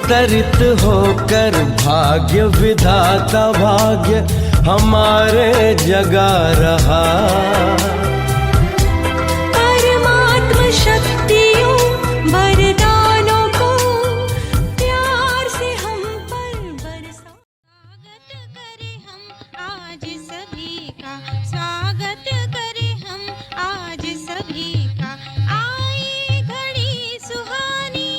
अवतरित होकर भाग्य विधाता भाग्य हमारे जगा रहा। परमात्म शक्तियों वरदानों को प्यार से हम पर बरसा। स्वागत करें हम आज सभी का, स्वागत करें हम आज सभी का। आई घड़ी सुहानी,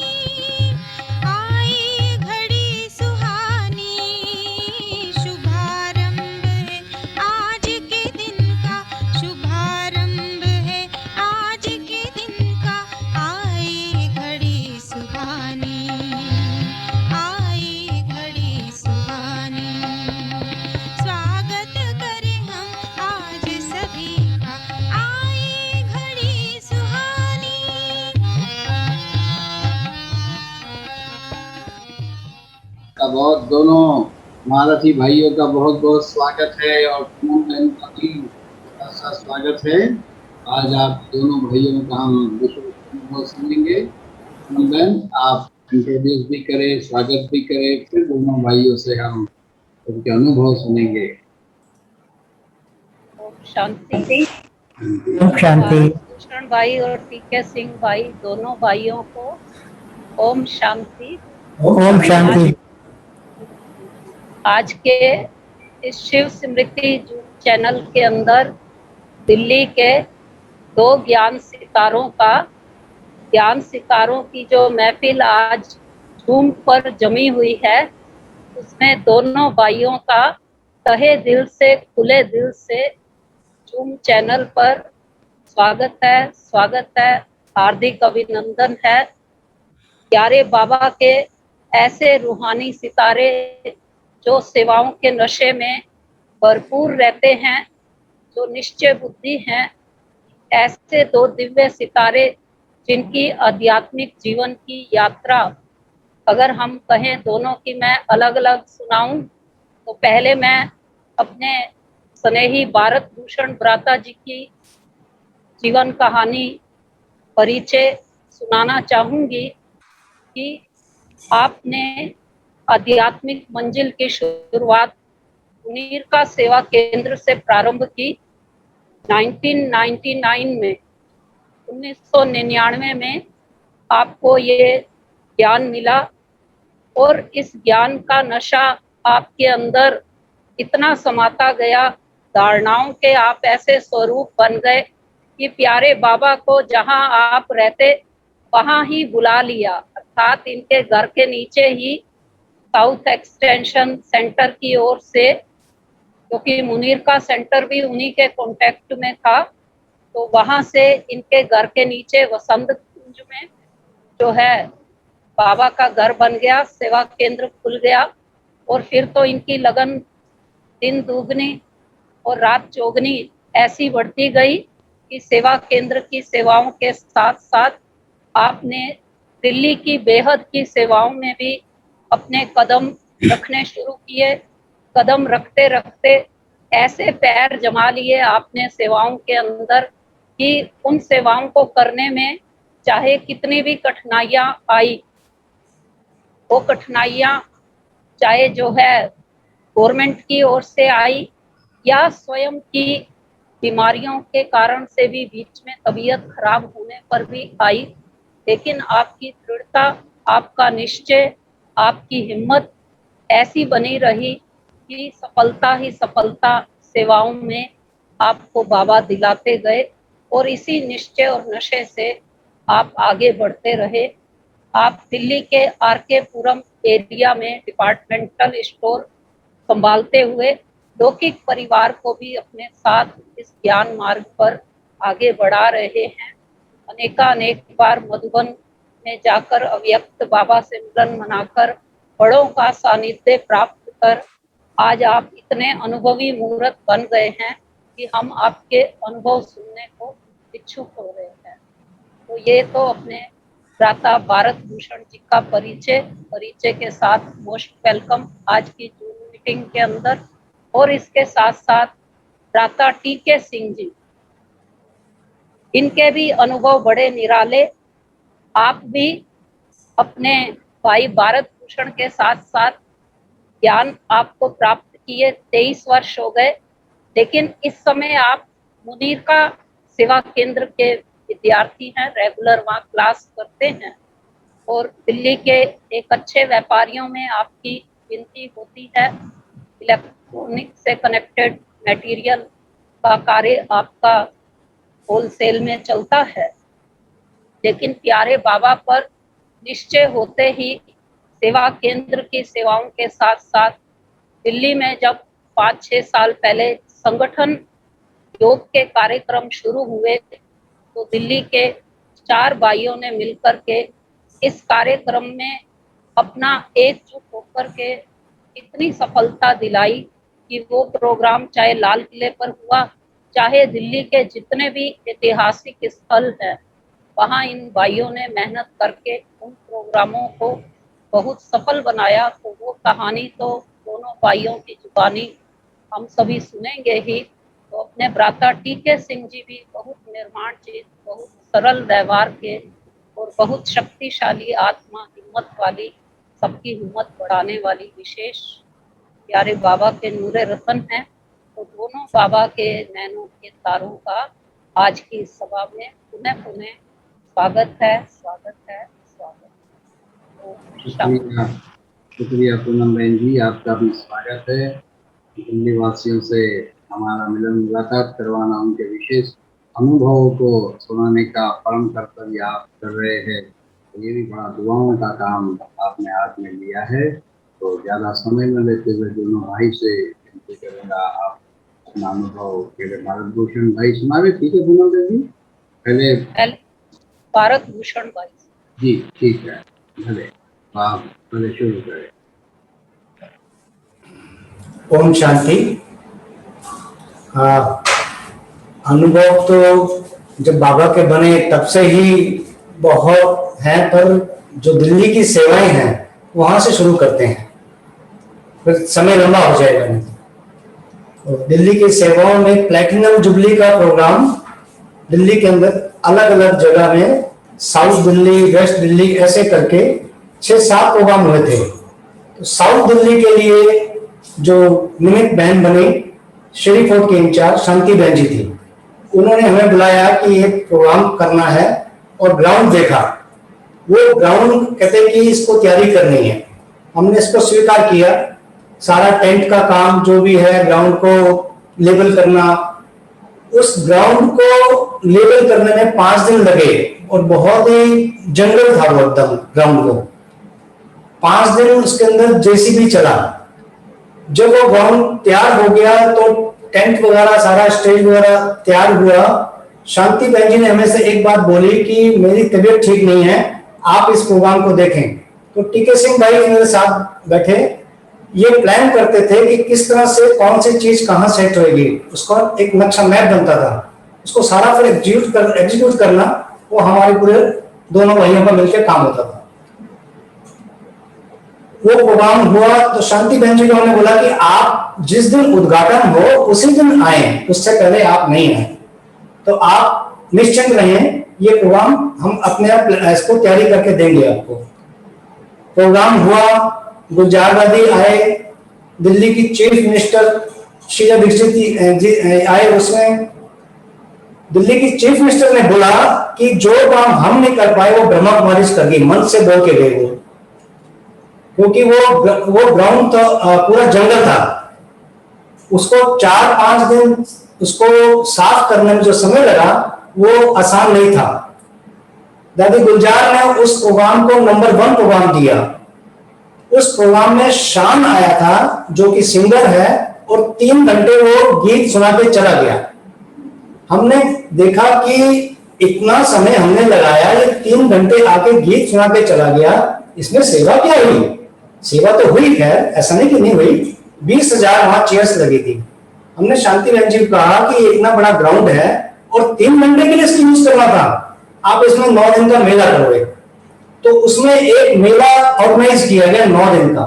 आई घड़ी सुहानी, शुभारंभ है आज के दिन का, शुभारंभ है आज के दिन का। आई घड़ी सुहानी, आई घड़ी सुहानी, स्वागत करें हम आज सभी का। आई घड़ी सुहानी। का बहुत दोनों महारथी भाइयों का बहुत बहुत स्वागत है और पूनम बहन का भी अच्छा स्वागत है। आज आप दोनों भाइयों का हम विश्व अनुभव सुनेंगे। पूनम बहन आप इंट्रोड्यूस भी करें, स्वागत भी करें, फिर दोनों भाइयों से हम उनके अनुभव सुनेंगे। ओम शांति। ओम शांति। भूषण भाई और टीके सिंह भाई दोनों भाइयों को ओम शांति। ओम शांति। आज के इस शिव स्मृति चैनल के अंदर दिल्ली के दो ज्ञान सितारों की जो महफिल आज जूम पर जमी हुई है, उसमें दोनों भाइयों का तहे दिल से, खुले दिल से जूम चैनल पर स्वागत है, हार्दिक अभिनंदन है। प्यारे बाबा के ऐसे रूहानी सितारे जो सेवाओं के नशे में भरपूर रहते हैं, जो निश्चय बुद्धि हैं, ऐसे दो दिव्य सितारे जिनकी आध्यात्मिक जीवन की यात्रा अगर हम कहें दोनों की मैं अलग अलग सुनाऊं, तो पहले मैं अपने स्नेही भारत भूषण भ्राता जी की जीवन कहानी परिचय सुनाना चाहूंगी कि आपने आध्यात्मिक मंजिल की शुरुआत मुनीर का सेवा केंद्र से प्रारंभ की 1999 में। 1999 में आपको ये ज्ञान मिला और इस ज्ञान का नशा आपके अंदर इतना समाता गया, धारणाओं के आप ऐसे स्वरूप बन गए कि प्यारे बाबा को जहां आप रहते वहां ही बुला लिया। अर्थात इनके घर के नीचे ही साउथ एक्सटेंशन सेंटर की ओर से, क्योंकि मुनीर का सेंटर भी उन्हीं के कांटेक्ट में था, तो वहां से इनके घर के नीचे वसंत कुंज में जो है बाबा का घर बन गया, सेवा केंद्र खुल गया। और फिर तो इनकी लगन दिन दुगनी और रात चौगनी ऐसी बढ़ती गई कि सेवा केंद्र की सेवाओं के साथ साथ आपने दिल्ली की बेहद की सेवाओं में भी अपने कदम रखने शुरू किए। कदम रखते रखते ऐसे पैर जमा लिए आपने सेवाओं के अंदर कि उन सेवाओं को करने में चाहे कितनी भी कठिनाइयां आई, वो कठिनाइयां चाहे जो है गवर्नमेंट की ओर से आई या स्वयं की बीमारियों के कारण से भी बीच में तबीयत खराब होने पर भी आई, लेकिन आपकी दृढ़ता, आपका निश्चय, आपकी हिम्मत ऐसी बनी रही कि सफलता ही सफलता सेवाओं में आपको बाबा दिलाते गए। और इसी निश्चय और नशे से आप आगे बढ़ते रहे। आप दिल्ली के आरके पुरम एरिया में डिपार्टमेंटल स्टोर संभालते हुए लौकिक परिवार को भी अपने साथ इस ज्ञान मार्ग पर आगे बढ़ा रहे हैं। अनेक बार मधुबन में जाकर अव्यक्त बाबा से मिलन मनाकर बड़ों का सानिध्य प्राप्त कर आज आप इतने अनुभवी मूर्त बन गए हैं कि हम आपके अनुभव सुनने को इच्छुक हो रहे हैं। तो ये तो अपने भ्राता भारत भूषण जी का परिचय के साथ मोस्ट वेलकम आज की जूम मीटिंग के अंदर। और इसके साथ साथ भ्राता टीके सिंह जी, इनके भी अनुभव बड़े निराले। आप भी अपने भाई भारत भूषण के साथ साथ ज्ञान आपको प्राप्त किए 23 वर्ष हो गए, लेकिन इस समय आप मुनीर का सेवा केंद्र के विद्यार्थी हैं, रेगुलर वहाँ क्लास करते हैं और दिल्ली के एक अच्छे व्यापारियों में आपकी गिनती होती है। इलेक्ट्रॉनिक से कनेक्टेड मटेरियल का कार्य आपका होलसेल में चलता है, लेकिन प्यारे बाबा पर निश्चय होते ही सेवा केंद्र की सेवाओं के साथ साथ दिल्ली में जब 5-6 साल पहले संगठन योग के कार्यक्रम शुरू हुए तो दिल्ली के 4 भाइयों ने मिलकर के इस कार्यक्रम में अपना एकजुट होकर के इतनी सफलता दिलाई कि वो प्रोग्राम चाहे लाल किले पर हुआ, चाहे दिल्ली के जितने भी ऐतिहासिक स्थल हैं, वहाँ इन भाइयों ने मेहनत करके उन प्रोग्रामों को बहुत सफल बनाया। तो वो कहानी तो दोनों भाइयों की जुबानी हम सभी सुनेंगे ही। तो अपने भ्राता टीके सिंह जी भी बहुत निर्माणशील, बहुत सरल व्यवहार के और बहुत शक्तिशाली आत्मा, हिम्मत वाली, सबकी हिम्मत बढ़ाने वाली विशेष प्यारे बाबा के नूरे रतन हैं। तो दोनों बाबा के नैनों के तारों का आज की इस सभा में पुनः स्वागत है, स्वागत है, स्वागत है। शुक्रिया पूनम बहन जी, आपका भी स्वागत है। दिल्ली वासियों से हमारा मिलन मुलाकात करवाना, उनके विशेष अनुभवों को सुनाने का परम कर्तव्य आप कर रहे हैं। तो ये भी बड़ा दुआओं का काम आपने हाथ में लिया है। तो ज़्यादा समय न लेते हुए दोनों भाई से विनती करूँगा, आप अपना अनुभव पहले भारत भूषण भाई सुनावे। ठीक है पूनम बहन जी, पहले भारत भूषण भाई जी, ठीक है, भले आप पहले शुरू करें। ओम शांति। अनुभव तो जब बाबा के बने तब से ही बहुत हैं, पर जो दिल्ली की सेवाएं हैं वहां से शुरू करते हैं, फिर समय लंबा हो जाएगा नहीं। और दिल्ली की सेवाओं में प्लैटिनम जुबली का प्रोग्राम दिल्ली के अंदर अलग अलग जगह में, साउथ दिल्ली, वेस्ट दिल्ली, ऐसे करके 6-7 प्रोग्राम हुए थे। तो साउथ दिल्ली के लिए जो निमित बहन बनी, श्री फोर्ट के इंचार्ज शांति बहन जी थी, उन्होंने हमें बुलाया कि ये प्रोग्राम करना है और ग्राउंड देखा। वो ग्राउंड कहते कि इसको तैयारी करनी है, हमने इसको स्वीकार किया। सारा टेंट का काम जो भी है, ग्राउंड को लेबल करना, उस ग्राउंड को लेबल करने में 5 दिन लगे और बहुत ही जंगल था वो एकदम ग्राउंड को। 5 दिन उसके अंदर जेसीबी चला। जब वो ग्राउंड तैयार हो गया तो टेंट वगैरह सारा स्टेज वगैरह तैयार हुआ। शांति बहन जी ने हमें से एक बात बोली कि मेरी तबीयत ठीक नहीं है, आप इस प्रोग्राम को देखें। तो टीके सिंह भाई मेरे साथ बैठे, ये प्लान करते थे कि किस तरह से कौन सी चीज कहाँ सेट होगी। उसका एक नक्शा मैप बनता था, उसको सारा फिर एग्जीक्यूट करना, वो हमारे पूरे दोनों भाइयों का मिलकर काम होता था। वो प्रोग्राम हुआ तो शांति बहन जी को हमने बोला कि आप जिस दिन उद्घाटन हो उसी दिन आए, उससे पहले आप नहीं आए। तो आप निश्चिंत रहें, ये प्रोग्राम हम अपने आप इसको तैयारी करके देंगे आपको। प्रोग्राम हुआ, गुलजार दादी आए, दिल्ली की चीफ मिनिस्टर शीला दीक्षित जी आए। उसमें दिल्ली की चीफ मिनिस्टर ने बोला कि जो काम हम नहीं कर पाए वो ब्रह्मा कुमारी कर गई, मन से बोल के गए वो, क्योंकि वो ग्राउंड तो पूरा जंगल था। उसको 4-5 दिन उसको साफ करने में जो समय लगा वो आसान नहीं था। दादी गुलजार ने उस प्रोग्राम को नंबर 1 प्रोग्राम दिया। उस प्रोग्राम में शान आया था जो कि सिंगर है और 3 घंटे वो गीत सुना के चला गया। हमने देखा कि इतना समय हमने लगाया, ये 3 घंटे आके गीत सुना के चला गया, इसमें सेवा क्या हुई? सेवा तो हुई, खैर ऐसा नहीं कि नहीं हुई। 20,000 वहां चेयर्स लगी थी। हमने शांति बहन जी को कहा कि ये इतना बड़ा ग्राउंड है और 3 घंटे के लिए इसकी यूज करना था, आप इसमें 9 दिन का मेला करोगे। तो उसमें एक मेला ऑर्गेनाइज किया गया 9 दिन का।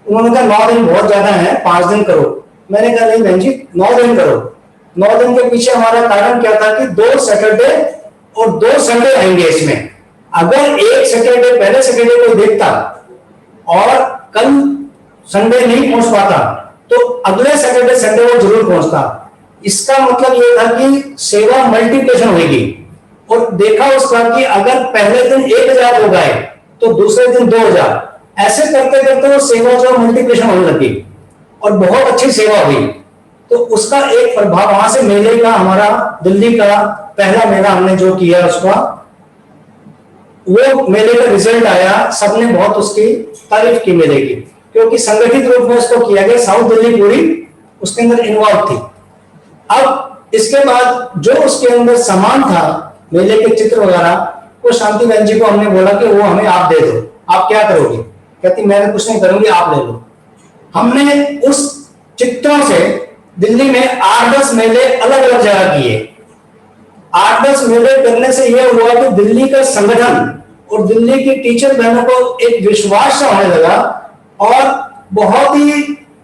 उन्होंने कहा 9 दिन बहुत ज्यादा है, 5 दिन करो। मैंने कहा नहीं बहन जी 9 दिन करो। 9 दिन के पीछे हमारा कारण क्या था कि 2 सैटरडे और 2 संडे आएंगे इसमें। अगर एक सैटरडे पहले सैटरडे कोई देखता और कल संडे नहीं पहुंच पाता तो अगले सैटरडे संडे वो जरूर पहुंचता। इसका मतलब ये था कि सेवा मल्टीप्लिकेशन होगी। और देखा उसका कि अगर पहले दिन 1000 लोग आए तो दूसरे दिन 2000, ऐसे करते करते वो सेवा जो मल्टीप्लिकेशन होने लगी और बहुत अच्छी सेवा हुई। तो उसका एक प्रभाव वहां से मेले का, हमारा दिल्ली का पहला मेला हमने जो किया उसका, वो मेले का रिजल्ट आया, सबने बहुत उसकी तारीफ की मेले की, क्योंकि संगठित रूप में उसको किया गया, साउथ दिल्ली पूरी उसके अंदर इन्वॉल्व थी। अब इसके बाद जो उसके अंदर सामान था मेले के चित्र वगैरह, वो शांति बहन जी को हमने बोला कि वो हमें आप दे दो, आप क्या करोगे? कहती मैं कुछ नहीं करूंगी, आप ले लो। हमने उस चित्रों से दिल्ली में 8-10 मेले अलग अलग जगह किए। 8-10 मेले करने से यह हुआ कि दिल्ली का संगठन और दिल्ली की टीचर बहनों को एक विश्वास सा होने लगा और बहुत ही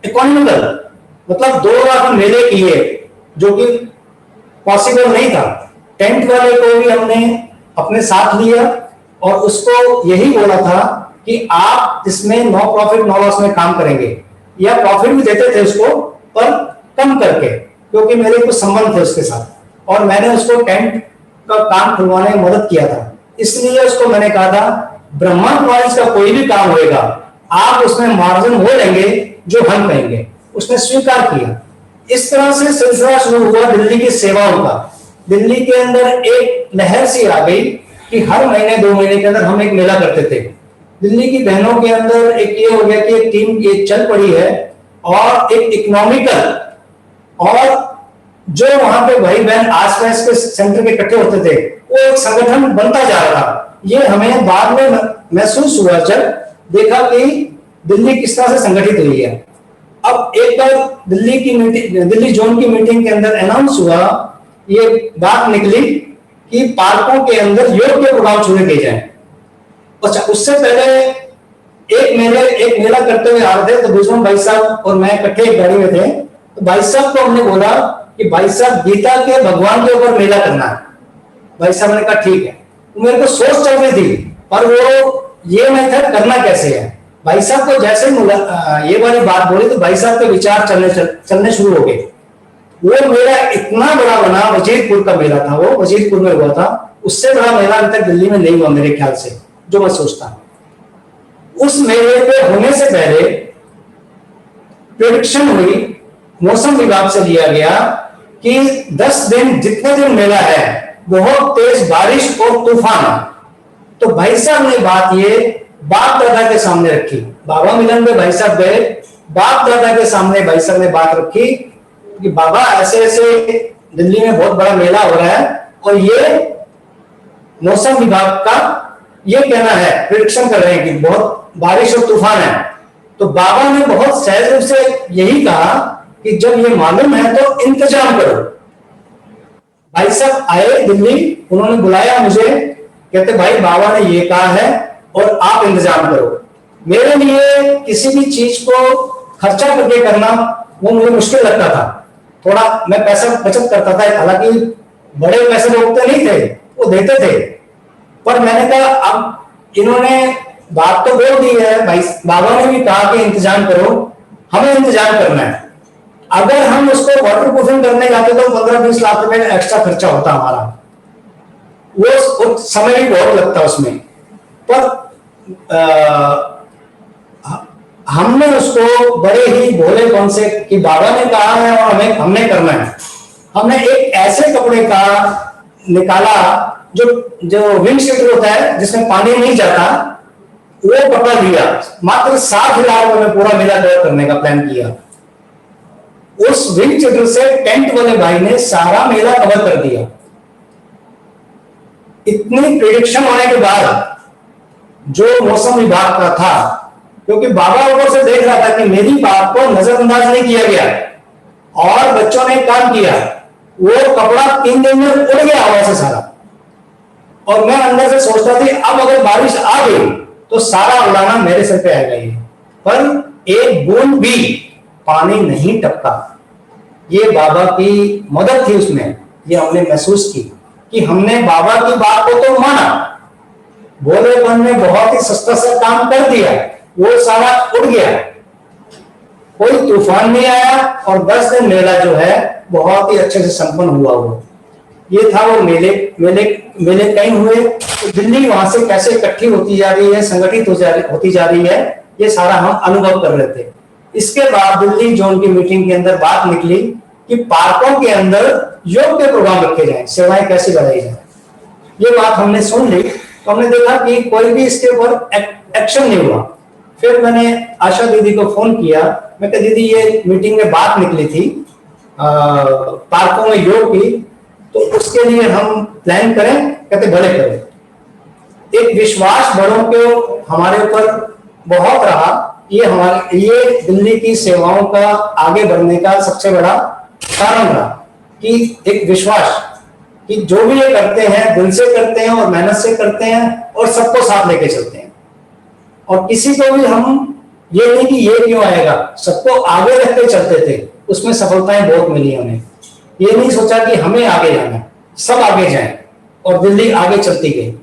इकोनॉमिकल, मतलब 2 लाख मेले किए जो कि पॉसिबल नहीं था। टेंट वाले को भी हमने अपने साथ लिया और उसको यही बोला था कि आप इसमें नो प्रॉफिट नो लॉस में काम करेंगे, या प्रॉफिट भी देते थे उसको पर कम करके, क्योंकि मेरे कुछ संबंध थे उसके साथ और मैंने उसको टेंट का काम खुलवाने में मदद किया था। इसलिए उसको मैंने कहा था ब्रह्मा कुमारी का कोई भी काम होएगा आप उसमें मार्जिन वो लेंगे जो हम कहेंगे। उसने स्वीकार किया। इस तरह से सिलसिला शुरू हुआ दिल्ली की सेवाओं का। दिल्ली के अंदर एक लहर सी आ गई कि हर महीने 2 महीने के अंदर हम एक मेला करते थे। दिल्ली की बहनों के अंदर एक ये हो गया कि एक टीम ये चल पड़ी है और एक इकोनॉमिकल, और जो वहां पे भाई बहन आसपास के सेंटर के इकट्ठे होते थे वो एक संगठन बनता जा रहा था। ये हमें बाद में महसूस हुआ जब देखा कि दिल्ली किस तरह से संगठित हुई है। अब एक बार दिल्ली की मीटिंग, दिल्ली जोन की मीटिंग के अंदर अनाउंस हुआ, ये बात निकली कि पार्कों के अंदर योग के प्रोग्राम शुरू किए जाए। अच्छा, उससे पहले एक मेला करते हुए आ रहे थे तो भुजबल भाई साहब और मैं इकट्ठे एक गाड़ी में थे, तो भाई साहब को हमने बोला कि भाई साहब गीता के भगवान के ऊपर मेला करना है। भाई साहब ने कहा ठीक है। मेरे को सोच चल रही थी पर वो ये नहीं था करना कैसे है। भाई साहब को जैसे ये वाली बात बोली तो भाई साहब के विचार चलने शुरू हो गए। वो मेला इतना बड़ा बना, वजीरपुर का मेला था, वो वजीरपुर में हुआ था। उससे बड़ा मेला अभी तक दिल्ली में नहीं हुआ मेरे ख्याल से, जो मैं सोचता हूं। उस मेले पे होने से पहले प्रेडिक्शन हुई, मौसम विभाग से लिया गया कि 10 दिन जितने दिन मेला है बहुत तेज बारिश और तूफान। तो भाई साहब ने बात ये बाप दादा के सामने रखी। बाबा मिलन में भाई साहब गए, बाप दादा के सामने भाई साहब ने बात रखी कि बाबा ऐसे ऐसे दिल्ली में बहुत बड़ा मेला हो रहा है और ये मौसम विभाग का ये कहना है, प्रेडिक्शन कर रहे हैं कि बहुत बारिश और तूफान है। तो बाबा ने बहुत सहज रूप से यही कहा कि जब ये मालूम है तो इंतजाम करो। भाई साहब आए दिल्ली, उन्होंने बुलाया मुझे, कहते भाई बाबा ने ये कहा है और आप इंतजाम करो। मेरे लिए किसी भी चीज को खर्चा करके करना वो मुझे मुश्किल लगता था, थोड़ा मैं पैसा बचत करता था। हालांकि बड़े पैसे रोकते नहीं थे, वो देते थे, पर मैंने कहा अब इन्होंने बात तो बोल दी है, भाई बाबा ने भी कहा कि इंतजाम करो, हमें इंतजाम करना है। अगर हम उसको वाटर प्रूफिंग करने जाते तो 15-20 लाख रुपए एक्स्ट्रा खर्चा होता हमारा, वो समय भी बहुत लगता उसमें। पर हमने उसको बड़े ही भोलेपन से कि बाबा ने कहा है और हमने करना है। हमने एक ऐसे कपड़े का निकाला जो विंड शीटर होता है जिसमें पानी नहीं जाता, वो कपड़ा लिया। मात्र 60,000 रुपए में पूरा मेला कवर करने का प्लान किया। उस विंड शीटर से टेंट वाले भाई ने सारा मेला कवर कर दिया। इतनी प्रेडिक्शन होने के बाद जो मौसम विभाग का था, क्योंकि बाबा ऊपर से देख रहा था कि मेरी बात को नजरअंदाज नहीं किया गया और बच्चों ने काम किया, वो कपड़ा 3 दिन में उड़ गया हवा से सारा। और मैं अंदर से सोचता थी अब अगर बारिश आ गई तो सारा उड़ाना मेरे सर पे आएगा ये, पर एक बूंद भी पानी नहीं टपका। ये बाबा की मदद थी उसमें, ये हमने महसूस की कि हमने बाबा की बात को तो माना, भोलेपन में बहुत ही सस्ता सा काम कर दिया, वो सारा उड़ गया, कोई तूफान नहीं आया और 10 दिन मेला जो है बहुत ही अच्छे से संपन्न हुआ। वो ये था वो मेले मेले कई हुए। तो दिल्ली वहां से कैसे इकट्ठी होती जा रही है, संगठित होती जा रही है, ये सारा हम अनुभव कर रहे थे। इसके बाद दिल्ली जोन की मीटिंग के अंदर बात निकली कि पार्कों के अंदर योग के प्रोग्राम रखे जाएं, सेवाएं कैसे बढ़ाई जाए। ये बात हमने सुन ली तो हमने देखा कि कोई भी इसके ऊपर एक्शन नहीं हुआ। फिर मैंने आशा दीदी को फोन किया, मैं कहा दीदी ये मीटिंग में बात निकली थी पार्कों में योग की, तो उसके लिए हम प्लान करें? कहते भले करें। एक विश्वास बड़ों को हमारे ऊपर बहुत रहा। ये दिल्ली की सेवाओं का आगे बढ़ने का सबसे बड़ा कारण रहा कि एक विश्वास कि जो भी ये करते हैं दिल से करते हैं और मेहनत से करते हैं और सबको साथ लेके चलते हैं। और किसी को भी हम ये नहीं कि ये क्यों आएगा, सबको आगे रखते चलते थे, उसमें सफलताएं बहुत मिली हमें। ये नहीं सोचा कि हमें आगे जाना, सब आगे जाएं और दिल्ली आगे चलती गई।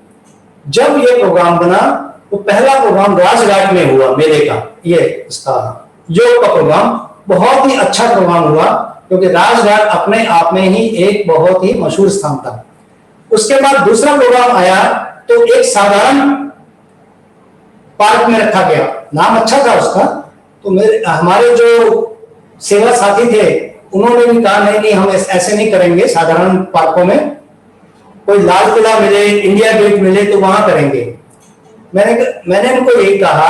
जब ये प्रोग्राम बना तो पहला प्रोग्राम राजघाट में हुआ मेले का, ये इसका योग का प्रोग्राम बहुत ही अच्छा प्रोग्राम हुआ क्योंकि राजघाट अपने आप में ही एक बहुत ही मशहूर स्थान था। उसके बाद दूसरा प्रोग्राम आया तो एक साधारण पार्क में रखा गया, नाम अच्छा था उसका। तो हमारे जो सेवा साथी थे उन्होंने भी कहा नहीं हम ऐसे नहीं करेंगे, साधारण पार्कों में कोई लाल किला मिले, इंडिया गेट मिले तो वहां करेंगे। मैंने उनको यही कहा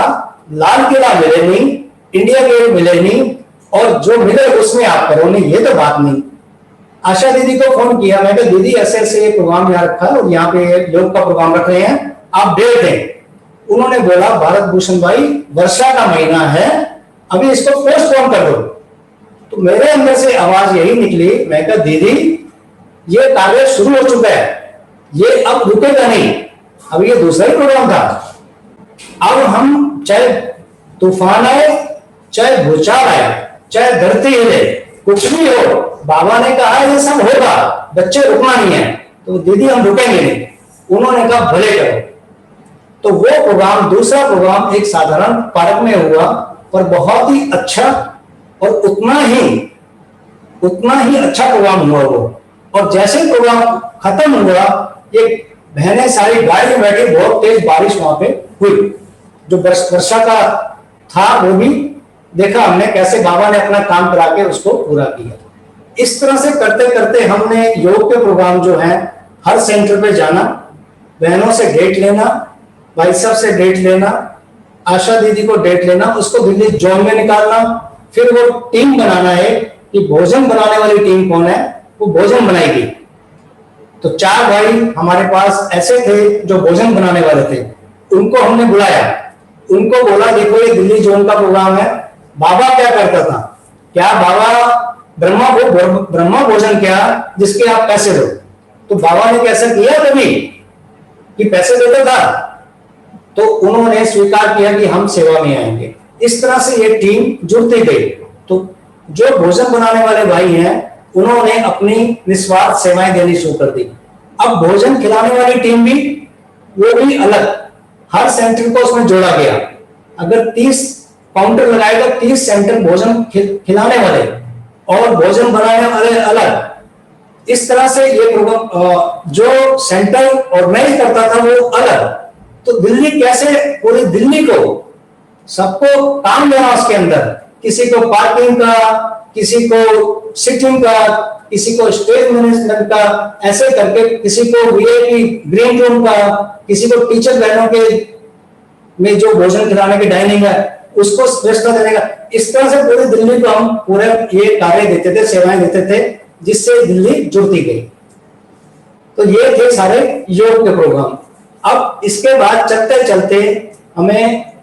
लाल किला मिले नहीं, इंडिया गेट मिले नहीं, और जो मिले उसमें आप करो नहीं, ये तो बात नहीं। आशा दीदी को फोन किया, मैं कहा दीदी ऐसे ऐसे ये प्रोग्राम यहाँ रखा है और यहाँ पे योग का प्रोग्राम रख रहे हैं, आप डेट दें। उन्होंने बोला भारत भूषण भाई वर्षा का महीना है, अभी इसको पोस्टपोन कर दो। तो मेरे अंदर से आवाज यही निकली, मैं कहा दीदी ये कार्य शुरू हो चुका है, ये अब रुकेगा नहीं, अब ये दूसरा ही प्रोग्राम था। अब हम चाहे तूफान आए, चाहे भूचाल आए, चाहे धरती हिले, कुछ भी हो, बाबा ने कहा ये सब होगा, बच्चे रुकना नहीं है, तो दीदी हम रुकेंगे नहीं। उन्होंने कहा भले करो। तो वो प्रोग्राम, दूसरा प्रोग्राम एक साधारण पार्क में हुआ और बहुत ही अच्छा और उतना ही अच्छा प्रोग्राम हुआ वो। और जैसे प्रोग्राम खत्म हुआ, ये बहनें सारी गाड़ी में बैठी, बहुत तेज बारिश वहां पे हुई, जो वर्षा का था वो भी देखा हमने कैसे बाबा ने अपना काम करा के उसको पूरा किया। इस तरह से करते करते हमने योग के प्रोग्राम जो है हर सेंटर पे जाना, बहनों से डेट लेना, भाई साहब से डेट लेना, आशा दीदी को डेट लेना, उसको दिल्ली जोन में निकालना, फिर वो टीम बनाना है कि भोजन बनाने वाली टीम कौन है, वो भोजन बनाएगी। तो 4 भाई हमारे पास ऐसे थे जो भोजन बनाने वाले थे, उनको हमने बुलाया, उनको बोला देखो ये दिल्ली जोन का प्रोग्राम है, बाबा क्या करता था, क्या बाबा ब्रह्मा भोजन क्या जिसके आप पैसे दो, तो बाबा ने कैसे किया कभी कि पैसे देता था, तो उन्होंने स्वीकार किया कि हम सेवा में आएंगे। इस तरह से ये टीम जुड़ती गई। तो जो भोजन बनाने वाले भाई हैं उन्होंने अपनी निस्वार्थ सेवाएं देनी शुरू कर दी। अब भोजन खिलाने वाली टीम भी, वो भी अलग, हर सेंटर को उसमें जोड़ा गया। अगर 30 काउंटर लगाएगा, 30 सेंटर भोजन खिलाने वाले और भोजन बनाने वाले अलग। इस तरह से ये प्रोग्राम जो सेंटर ऑर्गेनाइज करता था वो अलग। तो दिल्ली कैसे, पूरी दिल्ली को सबको काम देना उसके अंदर, किसी को पार्किंग का, किसी को सिटिंग का, किसी को स्टेज मैनेजमेंट का, ऐसे करके किसी को वीआईपी ग्रीन रूम का, किसी को टीचर बहनों के में जो भोजन खिलाने की डाइनिंग है उसको श्रेष्ठता देने का। इस तरह से पूरी दिल्ली को हम पूरे ये कार्य देते थे, सेवाएं देते थे, जिससे दिल्ली जुड़ती गई। तो ये थे सारे योग के प्रोग्राम। अब इसके बाद चलते चलते हमें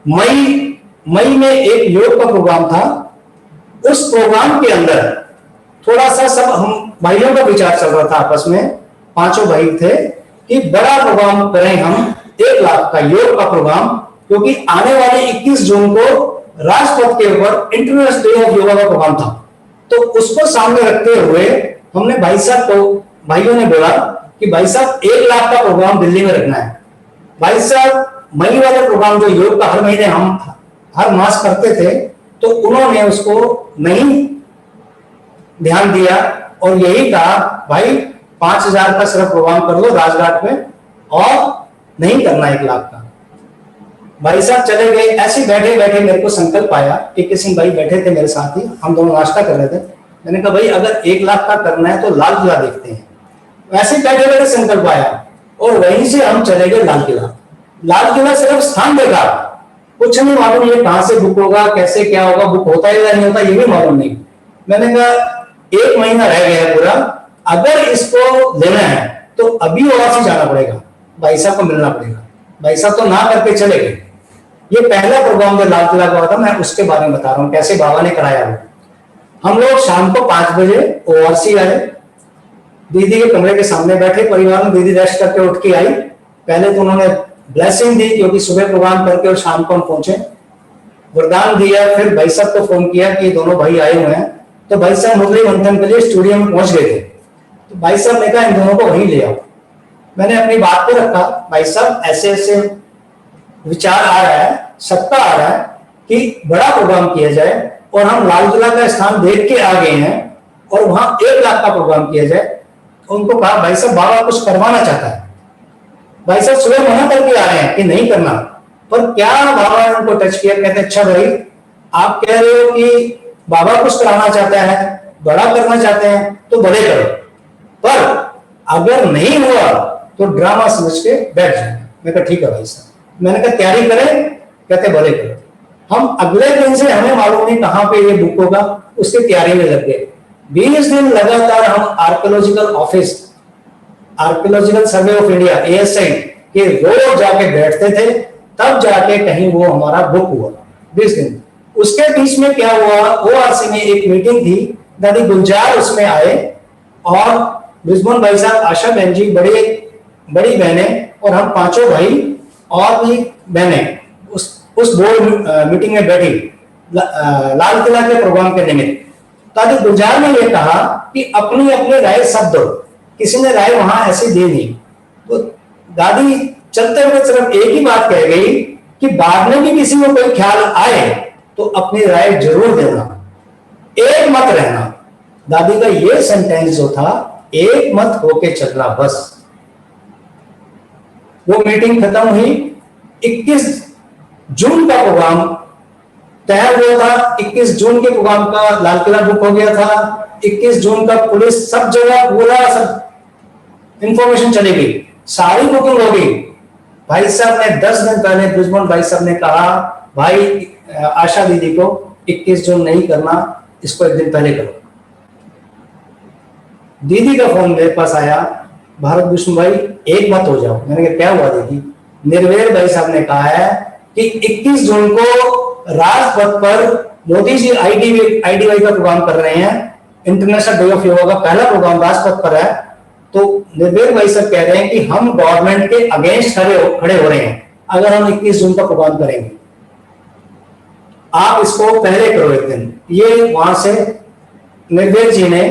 मई में एक योग का प्रोग्राम था। उस प्रोग्राम के अंदर थोड़ा सा सब हम भाइयों का विचार चल रहा था आपस में, 5 भाई थे कि बड़ा प्रोग्राम करें हम, 1 लाख का योग का प्रोग्राम, क्योंकि आने वाले 21 जून को राजपथ के ऊपर इंटरनेशनल डे ऑफ योगा का प्रोग्राम था। तो उसको सामने रखते हुए हमने भाइयों ने बोला कि भाई साहब 1 लाख का प्रोग्राम दिल्ली में रखना है। भाई साहब मई वाले प्रोग्राम जो योग का हर महीने हम हर मास करते थे, तो उन्होंने उसको नहीं ध्यान दिया और यही कहा भाई 5,000 का सिर्फ प्रोग्राम कर लो राजघाट में और नहीं करना 1 लाख का। भाई साहब चले गए। ऐसे बैठे बैठे मेरे को संकल्प आया कि किसी भाई बैठे थे मेरे साथ ही, हम दोनों नाश्ता कर रहे थे। मैंने कहा भाई अगर 1 लाख का करना है तो लाल किला देखते हैं। वैसे बैठे बैठे संकल्प आया और वहीं से हम चले गए लाल किला। लाल किला सिर्फ स्थान देखा, कुछ नहीं मालूम ये कहां से बुक होगा, कैसे क्या होगा, बुक होता है या नहीं होता ये भी मालूम नहीं। मैंने कहा 1 महीना रह गया है पूरा, अगर इसको लेना है तो अभी ओआरसी जाना पड़ेगा, भाई साहब को मिलना पड़ेगा। भाई साहब तो ना करके चले गए। ये पहला प्रोग्राम जो लाल किला का हुआ था, मैं उसके बारे में बता रहा हूँ कैसे बाबा ने कराया वो। हम लोग शाम को 5 बजे ओआरसी आए, दीदी के कमरे के सामने बैठे परिवार में। दीदी रेस्ट करके उठ के आई। पहले तो उन्होंने ब्लेसिंग दी क्योंकि सुबह प्रोग्राम करके और शाम को हम पहुंचे, वरदान दिया। फिर भाई साहब को फोन किया कि दोनों भाई आए हुए हैं, तो भाई साहब मुरली मंथन के लिए स्टूडियो में पहुंच गए थे। तो भाई साहब ने कहा इन दोनों को वहीं ले आओ। मैंने अपनी बात को रखा, भाई साहब ऐसे ऐसे विचार आ रहा है, सत्ता आ रहा है कि बड़ा प्रोग्राम किया जाए और हम लाल किला का स्थान देख के आ गए हैं और वहां 1 लाख का प्रोग्राम किया जाए। तो उनको कहा भाई साहब बाबा कुछ करवाना चाहता है। भाई साहब सुबह मना करके आ रहे हैं कि नहीं करना, पर क्या बाबा ने उनको टच किया। कहते अच्छा भाई आप कह रहे हो कि बाबा कुछ कराना चाहता है, बड़ा करना चाहते हैं तो बड़े करो, पर अगर नहीं हुआ तो ड्रामा समझ के बैठ जाए। मैं कहा ठीक है भाई साहब। मैंने कहा तैयारी करें, कहते भले करो। हम अगले दिन से हमें मालूम नहीं कहां पे ये बुक होगा, उसकी तैयारी में लग गए। 20 दिन लगातार हम archaeological office, archaeological survey of India ASI के रोज जाके बैठते थे, तब जाके कहीं वो हमारा बुक हुआ 20 दिन। उसके बीच में क्या हुआ, ORC में एक मीटिंग थी, दादी गुलजार उसमें आए और ब्रिजमोहन भाई साहब, आशा बहन जी, बड़ी बहनें और हम 5 भाई और भी बहनें उस बोर्ड मीटिंग में बैठी लाल किला के प्रोग्राम के निमित्त। दादी गुलजार ने यह कहा कि अपनी अपनी राय सब दो, किसी ने राय वहां ऐसी दी नहीं। तो दादी चलते हुए सिर्फ एक ही बात कह गई कि बाद में भी किसी को कोई ख्याल आए तो अपनी राय जरूर देना, एक मत रहना। दादी का ये सेंटेंस जो था, एक मत होके चलना बस। वो मीटिंग खत्म हुई। 21 जून का प्रोग्राम तैयार हुआ था। 21 जून के प्रोग्राम का लाल किला बुक हो गया था। 21 जून का पुलिस सब जगह पूरा सब इंफॉर्मेशन चली गई, सारी बुकिंग हो गई। भाई साहब ने 10 दिन पहले ब्रिजमोहन भाई साहब ने कहा भाई आशा दीदी को 21 जून नहीं करना, इसको 1 दिन पहले करो। दीदी का फोन मेरे पास आया, भारत भूषण भाई एक मत हो जाओ। मैंने कहा क्या हुआ दीदी? निर्वेर भाई साहब ने कहा है कि 21 जून को राजपथ पर मोदी जी IDY का प्रोग्राम कर रहे हैं, इंटरनेशनल डे ऑफ योगा का पहला प्रोग्राम राजपथ पर है। तो निर्वेर भाई साहब कह रहे हैं कि हम गवर्नमेंट के अगेंस्ट खड़े हो रहे हैं अगर हम 21 जून का प्रोग्राम करेंगे, आप इसको पहले करो 1 दिन। ये वहां से निर्वेर जी ने